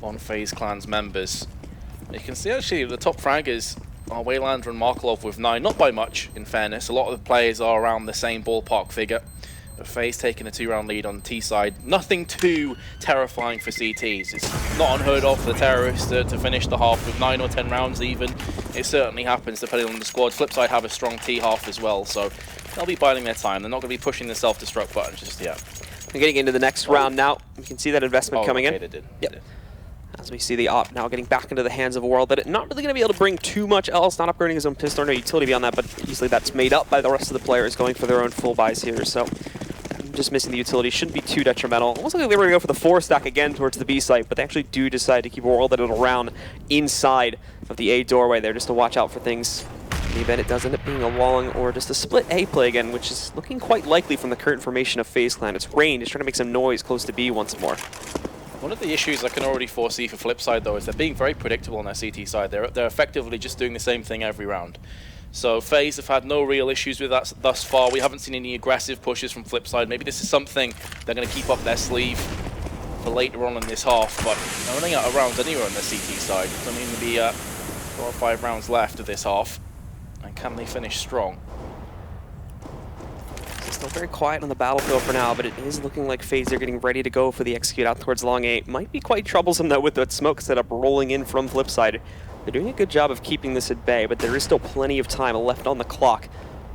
on FaZe Clan's members. You can see actually the top fraggers are Waylander and Markelov with 9, not by much, in fairness. A lot of the players are around the same ballpark figure. But FaZe taking a 2-round lead on the T side. Nothing too terrifying for CTs. It's not unheard of for the terrorists to finish the half with 9 or 10 rounds even. It certainly happens depending on the squad. FlipSide have a strong T half as well, so they'll be biding their time. They're not going to be pushing the self-destruct button just yet. We're getting into the next round now. You can see that investment coming okay, in. They did. Yep. They did. As we see the op now getting back into the hands of World, that not really going to be able to bring too much else, not upgrading his own pistol, no utility beyond that, but easily that's made up by the rest of the players going for their own full buys here. So just missing the utility shouldn't be too detrimental. Almost like they were going to go for the 4-stack again towards the B site, but they actually do decide to keep World at it around inside of the A doorway there just to watch out for things. In the event it does end up being a long or just a split A play again, which is looking quite likely from the current formation of FaZe Clan. It's Rain is trying to make some noise close to B once more. One of the issues I can already foresee for FlipSid though is they're being very predictable on their CT side. They're effectively just doing the same thing every round. So FaZe have had no real issues with that thus far. We haven't seen any aggressive pushes from FlipSid. Maybe this is something they're going to keep up their sleeve for later on in this half, but they're running out of rounds anywhere on their CT side. There's only going to be 4 or 5 rounds left of this half. And can they finish strong? It's still very quiet on the battlefield for now, but it is looking like FaZe are getting ready to go for the execute out towards long A. Might be quite troublesome though with the smoke setup rolling in from FlipSid. They're doing a good job of keeping this at bay, but there is still plenty of time left on the clock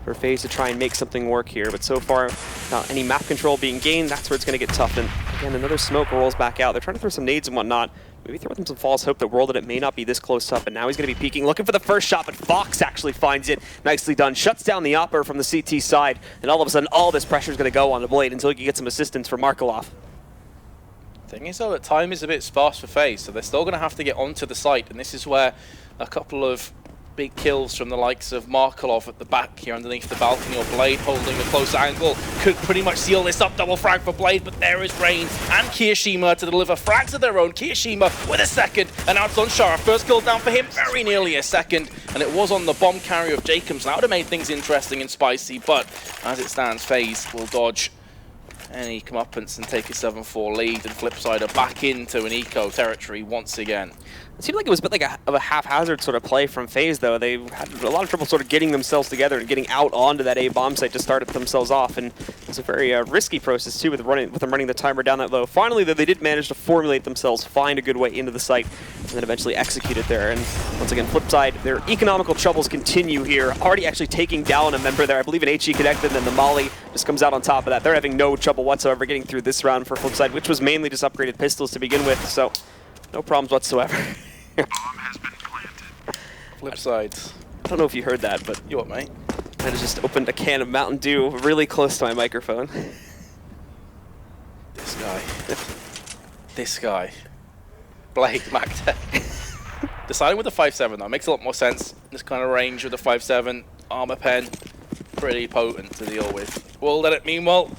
for FaZe to try and make something work here. But so far, without any map control being gained, that's where it's going to get tough. And again, another smoke rolls back out. They're trying to throw some nades and whatnot. Maybe throw them some false hope that World that it may not be this close up. And now he's going to be peeking, looking for the first shot, but Fox actually finds it. Nicely done. Shuts down the opper from the CT side. And all of a sudden, all this pressure is going to go on the Blade until he can get some assistance from Markelov. Thing is though, that time is a bit sparse for FaZe, so they're still going to have to get onto the site, and this is where a couple of big kills from the likes of Markelov at the back here underneath the balcony, or Blade holding a close angle could pretty much seal this up. Double frag for Blade, but there is Rain and Kirishima to deliver frags of their own. Kirishima with a second, and now it's on Shara. First kill down for him, very nearly a second, and it was on the bomb carrier of Jacobs. That would have made things interesting and spicy, but as it stands, FaZe will dodge any comeuppance and take a 7-4 lead, and FlipSid are back into an eco territory once again. It seemed like it was a bit like a haphazard sort of play from FaZe, though. They had a lot of trouble sort of getting themselves together and getting out onto that A bomb site to start themselves off, and it was a very risky process too with them running the timer down that low. Finally, though, they did manage to formulate themselves, find a good way into the site, and then eventually execute it there. And once again, FlipSid, their economical troubles continue here. Already actually taking down a member there, I believe an HE connected, and then the Molly just comes out on top of that. They're having no trouble whatsoever getting through this round for FlipSid, which was mainly just upgraded pistols to begin with, so no problems whatsoever. FlipSid. I don't know if you heard that, but You what, mate? I just opened a can of Mountain Dew really close to my microphone. This guy. This guy. Blade, Mac 10. Deciding with the 5.7 though, makes a lot more sense. This kind of range with the 5.7, armor pen, pretty potent to deal with. World Edit, meanwhile,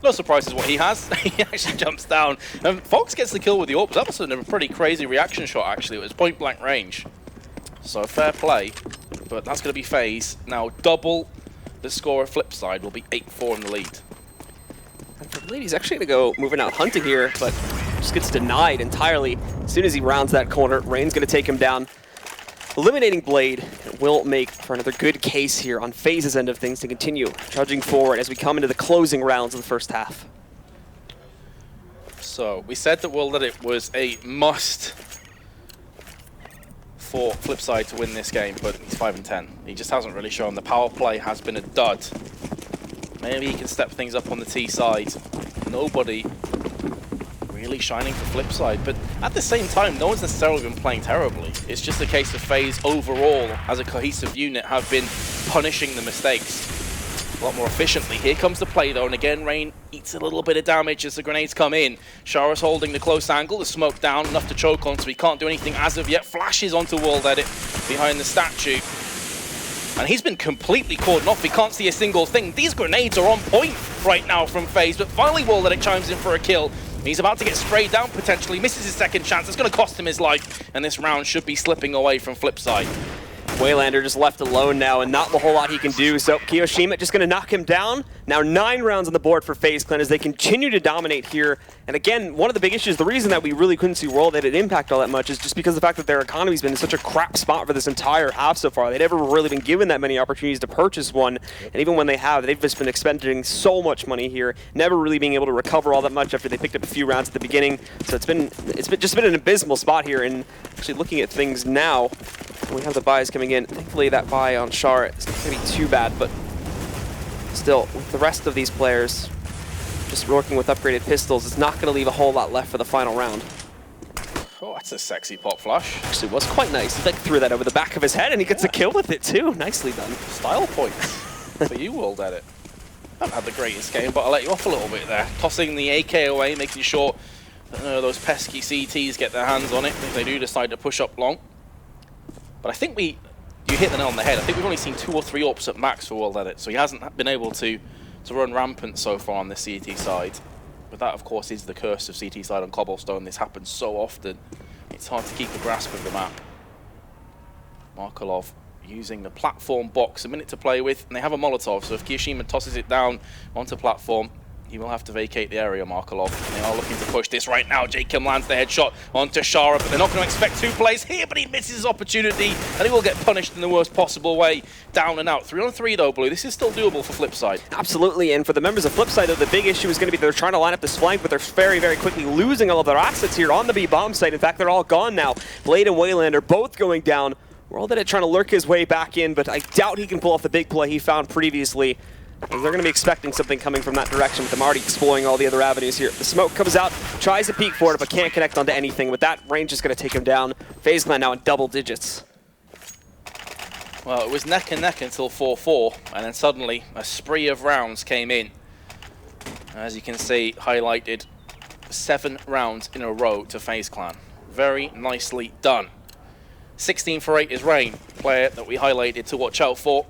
no surprises what he has. He actually jumps down. And Fox gets the kill with the AWP. That was a pretty crazy reaction shot, actually. It was point blank range. So fair play. But that's going to be FaZe. Now double the score of FlipSid will be 8-4 in the lead. And for Blade, he's actually going to go moving out hunting here, but just gets denied entirely. As soon as he rounds that corner, Rain's going to take him down. Eliminating Blade will make for another good case here on FaZe's end of things to continue trudging forward as we come into the closing rounds of the first half. So we said that that it was a must for FlipSid to win this game, but he's 5-10. He just hasn't really shown. The power play has been a dud. Maybe he can step things up on the T side. Nobody really shining for FlipSid, but at the same time, no one's necessarily been playing terribly. It's just a case of FaZe overall, as a cohesive unit, have been punishing the mistakes a lot more efficiently. Here comes the play though, and again, Rain eats a little bit of damage as the grenades come in. Shara's holding the close angle, the smoke down, enough to choke on, so he can't do anything as of yet. Flashes onto World Edit behind the statue. And he's been completely cordoned off. He can't see a single thing. These grenades are on point right now from FaZe, but finally World Edit chimes in for a kill. He's about to get sprayed down potentially, misses his second chance. It's going to cost him his life, and this round should be slipping away from FlipSid. Waylander just left alone now, and not a whole lot he can do, so Kiyoshima just going to knock him down. Now 9 rounds on the board for FaZe Clan as they continue to dominate here. And again, one of the big issues, the reason that we really couldn't see World Edit impact all that much is just because of the fact that their economy's been in such a crap spot for this entire half so far. They've never really been given that many opportunities to purchase one, and even when they have, they've just been expending so much money here, never really being able to recover all that much after they picked up a few rounds at the beginning. So it's just been an abysmal spot here, and actually looking at things now, we have the buys coming in. Thankfully, that buy on Char is not going to be too bad, but still, with the rest of these players just working with upgraded pistols, it's not going to leave a whole lot left for the final round. Oh, that's a sexy pop flash. Actually, was quite nice. He like threw that over the back of his head, and he gets a kill with it too. Nicely done. Style points for you, World Edit. I haven't had the greatest game, but I'll let you off a little bit there. Tossing the AK away, making sure that those pesky CTs get their hands on it if they do decide to push up long. But I think you hit the nail on the head. I think we've only seen 2 or 3 ops at max for World Edit, so he hasn't been able to run rampant so far on the CT side. But that, of course, is the curse of CT side on Cobblestone. This happens so often, it's hard to keep a grasp of the map. Markelov using the platform box, a minute to play with, and they have a Molotov, so if Kiyashima tosses it down onto platform, he will have to vacate the area, Markelov. And they are looking to push this right now. Jacob lands the headshot onto Shara, but they're not going to expect 2 plays here, but he misses his opportunity, and he will get punished in the worst possible way. Down and out. 3 on 3 though, Blue. This is still doable for FlipSid. Absolutely, and for the members of FlipSid, though, the big issue is going to be they're trying to line up this flank, but they're very, very quickly losing all of their assets here on the B bomb site. In fact, they're all gone now. Blade and Wayland are both going down. World Edit trying to lurk his way back in, but I doubt he can pull off the big play he found previously. They're going to be expecting something coming from that direction with them already exploring all the other avenues here. The smoke comes out, tries to peek for it, but can't connect onto anything. With that, range is going to take him down. Faze Clan now in double digits. Well, it was neck and neck until 4-4, and then suddenly a spree of rounds came in. As you can see, highlighted 7 rounds in a row to Faze Clan. Very nicely done. 16 for 8 is Rain, player that we highlighted to watch out for.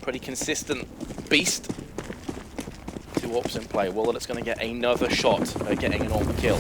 Pretty consistent beast. 2 ops in play. Well, it's going to get another shot at getting an AWP kill.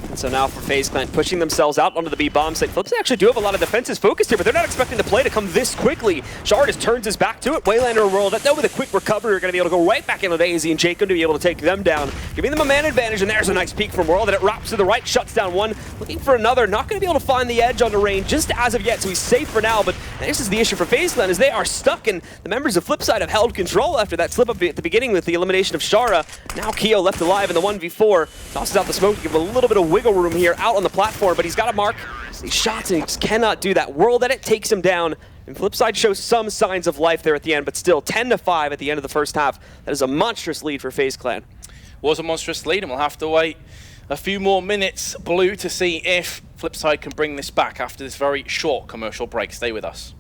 And so now for Faze Clan, pushing themselves out onto the B bomb site. FlipSid actually do have a lot of defenses focused here, but they're not expecting the play to come this quickly. Shard just turns his back to it. Waylander and World Edit with a quick recovery are going to be able to go right back into Daisy and Jacob to be able to take them down, giving them a man advantage. And there's a nice peek from World Edit. Wraps to the right, shuts down one, looking for another. Not going to be able to find the edge on the range just as of yet, so he's safe for now. But this is the issue for Faze Clan, is they are stuck, and the members of FlipSid have held control after that slip up at the beginning with the elimination of Shara. Now Keo left alive in the 1v4, tosses out the smoke to give him a little bit of wiggle room here out on the platform, but he's got a mark. These shots, and he just cannot do that. World Edit takes him down, and FlipSid shows some signs of life there at the end, but still 10-5 at the end of the first half. That is a monstrous lead for Faze Clan. Was a monstrous lead, and we'll have to wait a few more minutes, Blue, to see if FlipSid can bring this back after this very short commercial break. Stay with us.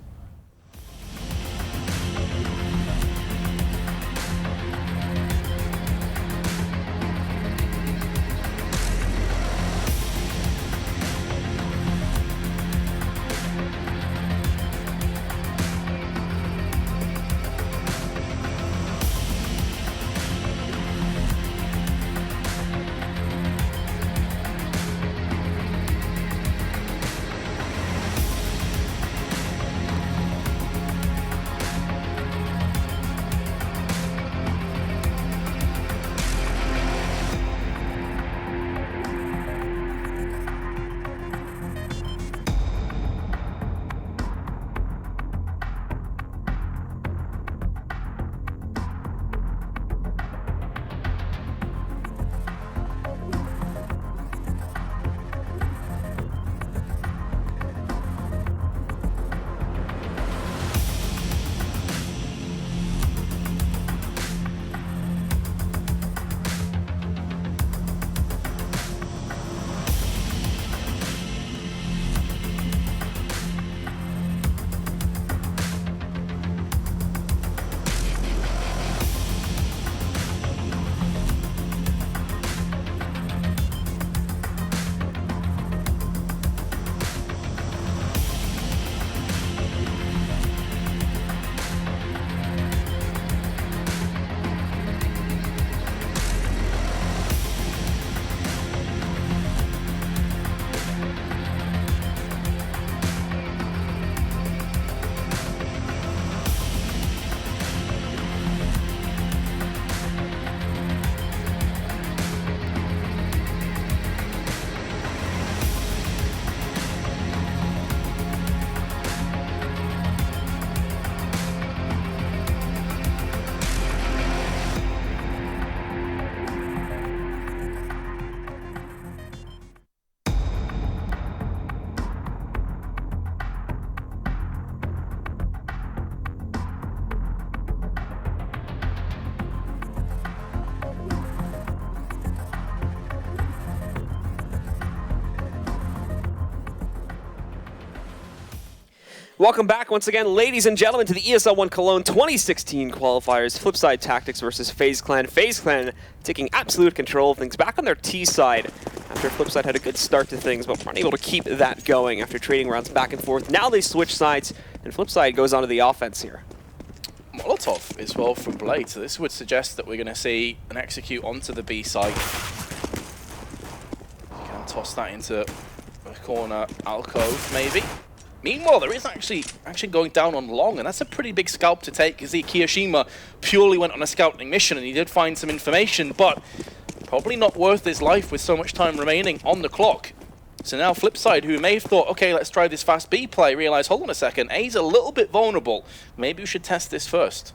Welcome back once again, ladies and gentlemen, to the ESL One Cologne 2016 qualifiers. FlipSid Tactics versus Faze Clan. Faze Clan taking absolute control of things back on their T side after FlipSid had a good start to things, but weren't able to keep that going after trading rounds back and forth. Now they switch sides, and FlipSid goes on to the offense here. Molotov as well from Blade, so this would suggest that we're going to see an execute onto the B site. You can toss that into a corner alcove, maybe. Meanwhile, there is actually going down on long, and that's a pretty big scalp to take, because Kiyoshima purely went on a scouting mission, and he did find some information, but probably not worth his life with so much time remaining on the clock. So now FlipSid, who may have thought, okay, let's try this fast B play, realize, hold on a second, A's a little bit vulnerable. Maybe we should test this first.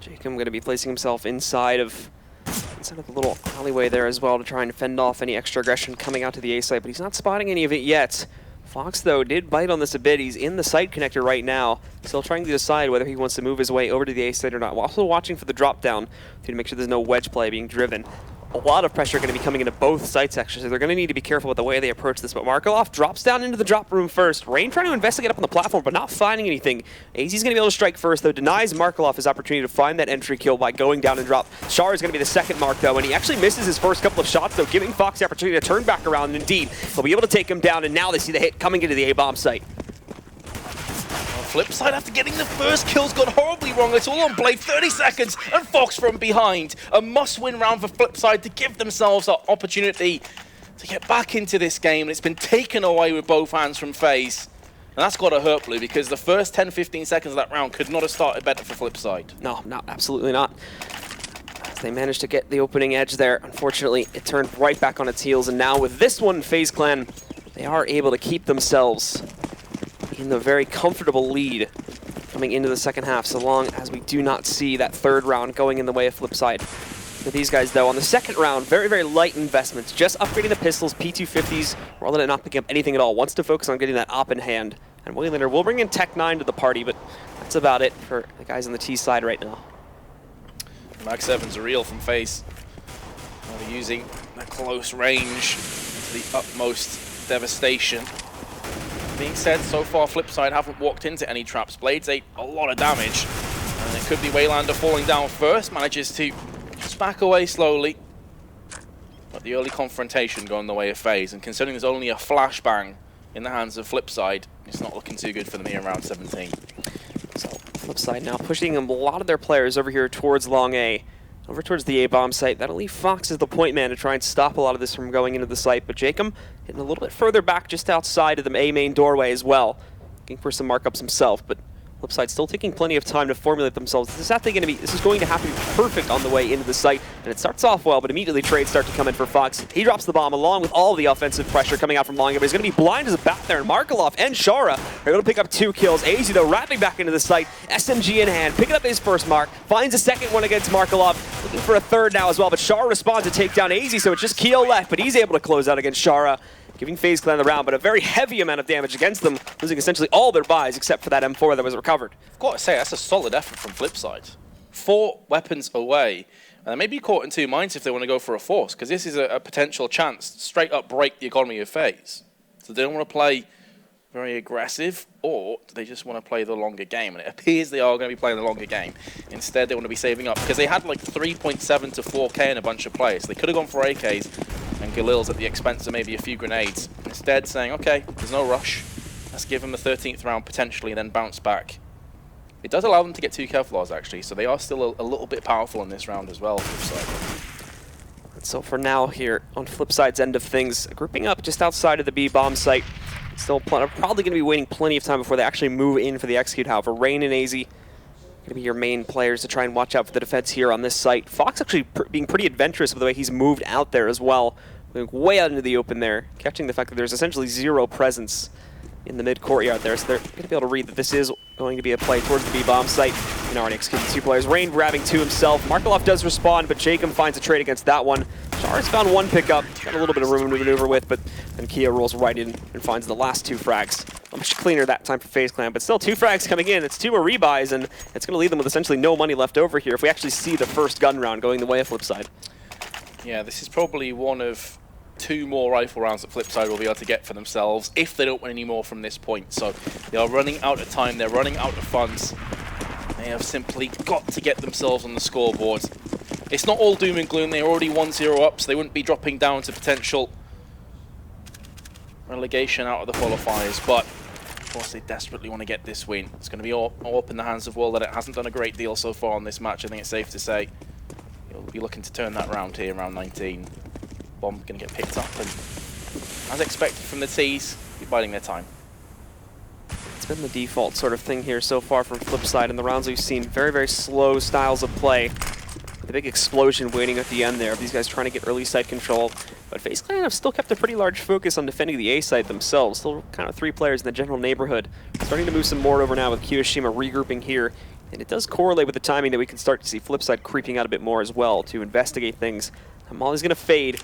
Jacob going to be placing himself inside of the little alleyway there as well to try and fend off any extra aggression coming out to the A site, but he's not spotting any of it yet. Fox, though, did bite on this a bit. He's in the site connector right now, still trying to decide whether he wants to move his way over to the A site or not. We're also watching for the drop down to make sure there's no wedge play being driven. A lot of pressure going to be coming into both sites, actually, so they're going to need to be careful with the way they approach this. But Markelov drops down into the drop room first. Rain trying to investigate up on the platform, but not finding anything. AZ's going to be able to strike first, though, denies Markelov his opportunity to find that entry kill by going down and drop. Shar is going to be the second mark, though, and he actually misses his first couple of shots, though, giving Fox the opportunity to turn back around, and indeed, he'll be able to take him down, and now they see the hit coming into the A-bomb site. FlipSid, after getting the first kills, got horribly wrong. It's all on Blade, 30 seconds, and Fox from behind. A must-win round for FlipSid to give themselves an opportunity to get back into this game. And it's been taken away with both hands from Faze. And that's got to hurt Blue, because the first 10-15 seconds of that round could not have started better for FlipSid. No, absolutely not. They managed to get the opening edge there. Unfortunately, it turned right back on its heels. And now with this one, Faze Clan, they are able to keep themselves in the very comfortable lead coming into the second half, so long as we do not see that third round going in the way of FlipSid. For these guys, though, on the second round, very, very light investments, just upgrading the pistols, P250s, rather than not picking up anything at all. Wants to focus on getting that op in hand. And Waylander will bring in Tech 9 to the party, but that's about it for the guys on the T side right now. Max 7's real from Faze. Using the close range to the utmost devastation. Being said, so far FlipSid haven't walked into any traps. Blades ate a lot of damage, and it could be Waylander falling down first. Manages to just back away slowly, but the early confrontation going the way of Faze, and considering there's only a flashbang in the hands of FlipSid, it's not looking too good for them here in round 17. So FlipSid now pushing a lot of their players over here towards Long A, over towards the A-bomb site. That'll leave Fox as the point man to try and stop a lot of this from going into the site, but Jacob hitting a little bit further back just outside of the A main doorway as well, looking for some markups himself, but FlipSid still taking plenty of time to formulate themselves. This is going to have to be perfect on the way into the site, and it starts off well, but immediately trades start to come in for Fox. He drops the bomb along with all the offensive pressure coming out from Long, but he's going to be blind as a bat there, and Markelov and Shara are able to pick up 2 kills. AZ, though, wrapping back into the site, SMG in hand, picking up his first mark, finds a second one against Markelov, looking for a third now as well, but Shara responds to take down AZ, so it's just Keo left, but he's able to close out against Shara, giving Faze Clan the round, but a very heavy amount of damage against them, losing essentially all their buys except for that M4 that was recovered. I've got to say, that's a solid effort from FlipSid. 4 weapons away, and they may be caught in 2 minds if they want to go for a force, because this is a potential chance to straight up break the economy of Faze. So they don't want to play very aggressive, or do they just want to play the longer game? And it appears they are going to be playing the longer game. Instead, they want to be saving up, because they had like 3.7 to 4k in a bunch of players. They could have gone for AKs and Galils at the expense of maybe a few grenades. Instead, saying, okay, there's no rush. Let's give them the 13th round potentially, and then bounce back. It does allow them to get 2 Kevlars, actually, so they are still a little bit powerful in this round as well. So for now here on FlipSid's end of things, grouping up just outside of the B-bomb site. Still probably going to be waiting plenty of time before they actually move in for the execute. However, Rain and AZ going to be your main players to try and watch out for the defense here on this site. Fox actually being pretty adventurous with the way he's moved out there as well. Going way out into the open there, catching the fact that there's essentially 0 presence in the mid-courtyard there, so they're going to be able to read that this is going to be a play towards the B-bomb site. And already executed 2 players. Rain grabbing 2 himself. Markelov does respond, but Jacob finds a trade against that one. Char's found 1 pickup, got a little bit of room to maneuver with, but then Kia rolls right in and finds the last 2 frags. Much cleaner that time for Faze Clan, but still 2 frags coming in. It's 2 more rebuys, and it's going to leave them with essentially no money left over here if we actually see the first gun round going the way of FlipSid. Yeah, this is probably one of 2 more rifle rounds that FlipSid will be able to get for themselves if they don't win any more from this point. So they are running out of time, they're running out of funds. They have simply got to get themselves on the scoreboard. It's not all doom and gloom, they're already 1-0 up, so they wouldn't be dropping down to potential relegation out of the qualifiers, but of course they desperately want to get this win. It's going to be all up in the hands of World that it hasn't done a great deal so far on this match, I think it's safe to say. He'll be looking to turn that round here, round 19. Bomb going to get picked up, and as expected from the T's, be biding their time. It's been the default sort of thing here so far from FlipSid. In the rounds we've seen very, very slow styles of play. The big explosion waiting at the end there of these guys trying to get early site control. But FaZe Clan have still kept a pretty large focus on defending the A site themselves. Still kind of 3 players in the general neighborhood. Starting to move some more over now with Kiyoshima regrouping here. And it does correlate with the timing that we can start to see FlipSid creeping out a bit more as well to investigate things. Molly's going to fade.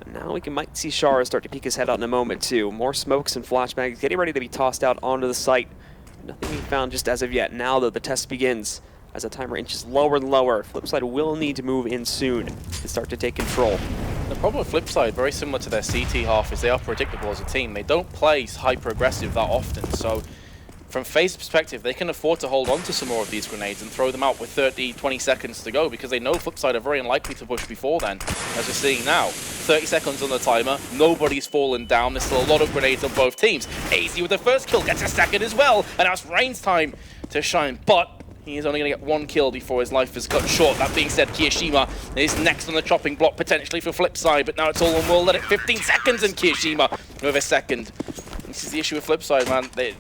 And now we might see Shara start to peek his head out in a moment too. More smokes and flashbangs getting ready to be tossed out onto the site. Nothing being found just as of yet. Now though, the test begins. As the timer inches lower and lower, FlipSid will need to move in soon to start to take control. The problem with FlipSid, very similar to their CT half, is they are predictable as a team. They don't play hyper-aggressive that often, so from FaZe's perspective, they can afford to hold on to some more of these grenades and throw them out with 30, 20 seconds to go, because they know FlipSid are very unlikely to push before then, as we're seeing now. 30 seconds on the timer, nobody's fallen down, there's still a lot of grenades on both teams. AZ with the first kill, gets a second as well, and now it's Rain's time to shine, but he is only going to get 1 kill before his life is cut short. That being said, Kiyoshima is next on the chopping block, potentially for FlipSid, but now it's all on World at 15 seconds, and Kiyoshima with a second. This is the issue with FlipSid, man.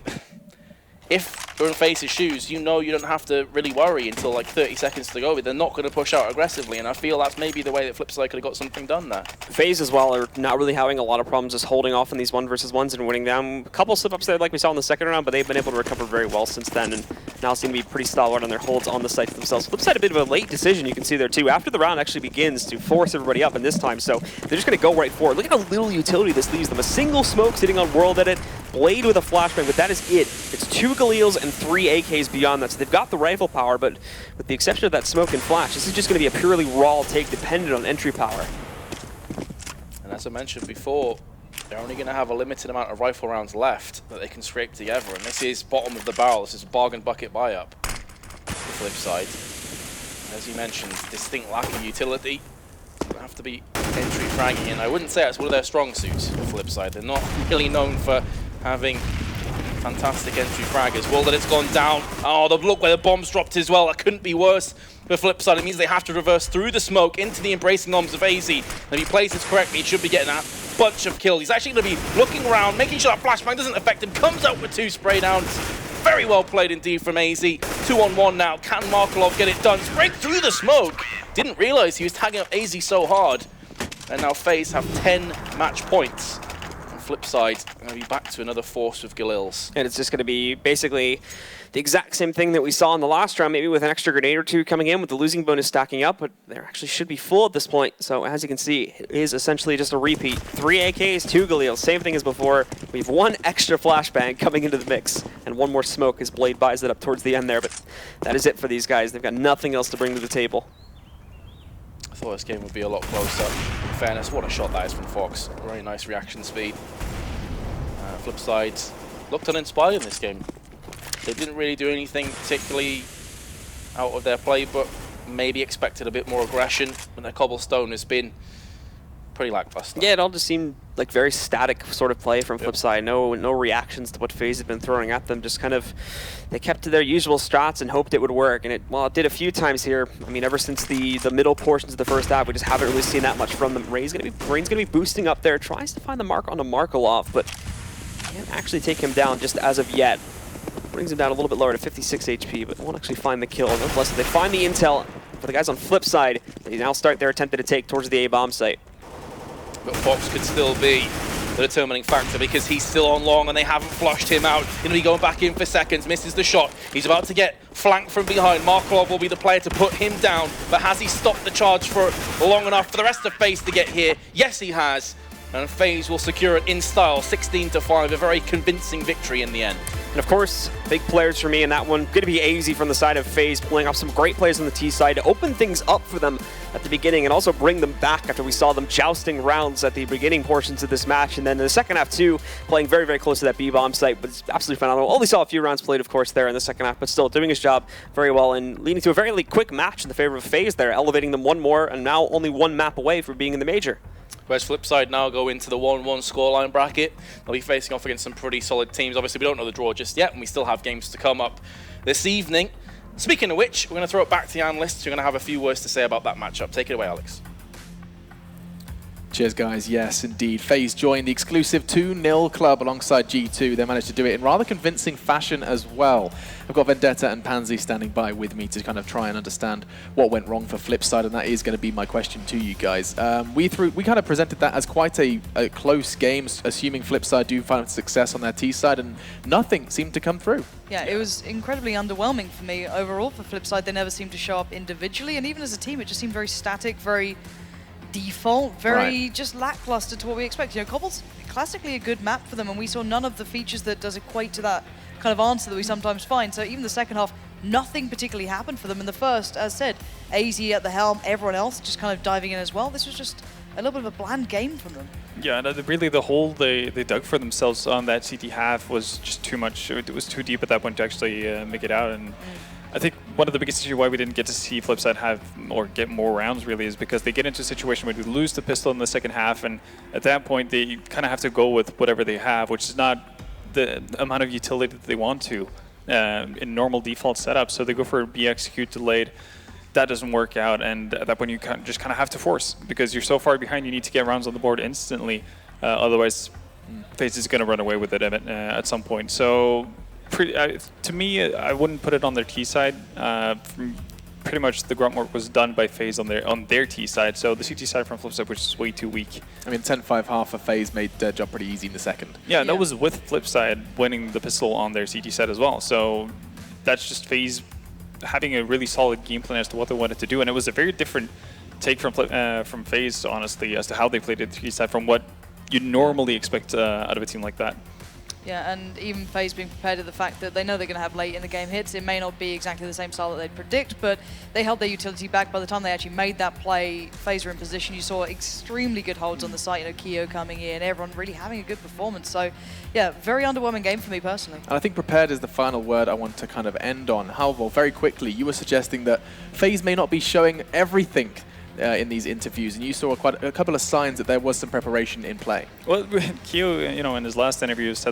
If you're in FaZe's shoes, you know you don't have to really worry until like 30 seconds to go. They're not going to push out aggressively, and I feel that's maybe the way that FlipSid could have got something done there. FaZe as well are not really having a lot of problems just holding off on these 1v1s and winning them. A couple slip-ups there like we saw in the second round, but they've been able to recover very well since then, and now seem to be pretty stalwart on their holds on the site themselves. FlipSid a bit of a late decision you can see there too. After the round actually begins to force everybody up in this time, so they're just going to go right for it. Look at how little utility this leaves them. A single smoke sitting on World Edit, Blade with a flashbang, but that is it. It's 2 Galils and 3 AKs beyond that, so they've got the rifle power, but with the exception of that smoke and flash, this is just going to be a purely raw take dependent on entry power. And as I mentioned before, they're only going to have a limited amount of rifle rounds left that they can scrape together, and this is bottom of the barrel. This is a bargain bucket buy-up. The FlipSid, as you mentioned, distinct lack of utility. They have to be entry fragging, and I wouldn't say that's one of their strong suits, the FlipSid. They're not really known for having fantastic entry fraggers. Well, that it's gone down. Oh, the look where the bomb's dropped as well. That couldn't be worse for FlipSid. It means they have to reverse through the smoke into the embracing arms of AZ. And if he plays this correctly, he should be getting a bunch of kills. He's actually going to be looking around, making sure that flashbang doesn't affect him. Comes out with 2 spray downs. Very well played indeed from AZ. 2-on-1 now. Can Markelov get it done? Break through the smoke. Didn't realize he was tagging up AZ so hard. And now FaZe have 10 match points. FlipSid going to be back to another force with Galils. And it's just going to be basically the exact same thing that we saw in the last round, maybe with an extra grenade or 2 coming in with the losing bonus stacking up, but they actually should be full at this point. So as you can see, it is essentially just a repeat. 3 AKs, 2 Galils, same thing as before. We have 1 extra flashbang coming into the mix, and 1 more smoke as Blade buys it up towards the end there, but that is it for these guys. They've got nothing else to bring to the table. I thought this game would be a lot closer. In fairness, what a shot that is from Fox. Very nice reaction speed. FlipSid looked uninspired in this game. They didn't really do anything particularly out of their playbook. Maybe expected a bit more aggression, but their cobblestone has been pretty lackluster. Yeah, it all just seemed like very static sort of play from FlipSid. No reactions to what FaZe had been throwing at them. Just kind of, they kept to their usual strats and hoped it would work. And it did a few times here. I mean, ever since the middle portions of the first half, we just haven't really seen that much from them. Rain's gonna be boosting up there, tries to find the mark on a Markelov, but can't actually take him down just as of yet. Brings him down a little bit lower to 56 HP, but won't actually find the kill. Nonetheless, they find the intel for the guys on FlipSid. They now start their attempted attack towards the A-bomb site. But Fox could still be the determining factor because he's still on long and they haven't flushed him out. Going to be going back in for seconds, misses the shot. He's about to get flanked from behind. Markelov will be the player to put him down, but has he stopped the charge for long enough for the rest of FaZe to get here? Yes, he has. And FaZe will secure it in style, 16-5, a very convincing victory in the end. And of course, big players for me in that one. Going to be easy from the side of Faze, pulling off some great plays on the T side to open things up for them at the beginning and also bring them back after we saw them jousting rounds at the beginning portions of this match. And then in the second half too, playing very, very close to that B-bomb site, but it's absolutely phenomenal. Only saw a few rounds played, of course, there in the second half, but still doing his job very well and leading to a very quick match in the favor of Faze there, elevating them one more and now only one map away from being in the major. Whereas FlipSid now go into the 1-1 scoreline bracket. They'll be facing off against some pretty solid teams. Obviously, we don't know the draw just yet, and we still have games to come up this evening. Speaking of which, we're going to throw it back to the analysts. We're going to have a few words to say about that matchup. Take it away, Alex. Cheers, guys. Yes, indeed. Faze joined the exclusive 2-0 club alongside G2. They managed to do it in rather convincing fashion as well. I've got Vendetta and Pansy standing by with me to kind of try and understand what went wrong for FlipSid, and that is going to be my question to you guys. We kind of presented that as quite a close game, assuming FlipSid do find success on their T side, and nothing seemed to come through. Yeah, it was incredibly underwhelming for me overall. For FlipSid, they never seemed to show up individually, and even as a team, it just seemed very static, very default, very just lackluster to what we expect. You know, Cobble's classically a good map for them, and we saw none of the features that does equate to that kind of answer that we sometimes find. So even the second half, nothing particularly happened for them. In the first, as said, AZ at the helm, everyone else just kind of diving in as well. This was just a little bit of a bland game from them. Yeah, and really the hole they dug for themselves on that CT half was just too much. It was too deep at that point to actually make it out. And I think one of the biggest issues why we didn't get to see FlipSid have or get more rounds really is because they get into a situation where they lose the pistol in the second half, and at that point they kind of have to go with whatever they have, which is not the amount of utility that they want to in normal default setup. So they go for a B execute delayed. That doesn't work out, and at that point you just kind of have to force because you're so far behind. You need to get rounds on the board instantly, otherwise Faze is going to run away with it at some point. So to me, I wouldn't put it on their T side. Pretty much the grunt work was done by Faze on their T side. So the CT side from FlipSid, which is way too weak. I mean, 10-5 half for Faze made their job pretty easy in the second. Yeah, and that was with FlipSid winning the pistol on their CT side as well. So that's just Faze having a really solid game plan as to what they wanted to do, and it was a very different take from Faze, honestly, as to how they played it T side from what you'd normally expect out of a team like that. Yeah, and even Faze being prepared to the fact that they know they're going to have late in the game hits. It may not be exactly the same style that they'd predict, but they held their utility back. By the time they actually made that play, Faze were in position. You saw extremely good holds on the site. You know, Keo coming in, everyone really having a good performance. So, yeah, very underwhelming game for me personally. And I think prepared is the final word I want to kind of end on. However, very quickly, you were suggesting that Faze may not be showing everything in these interviews, and you saw quite a couple of signs that there was some preparation in play. Well, Keo, in his last interview said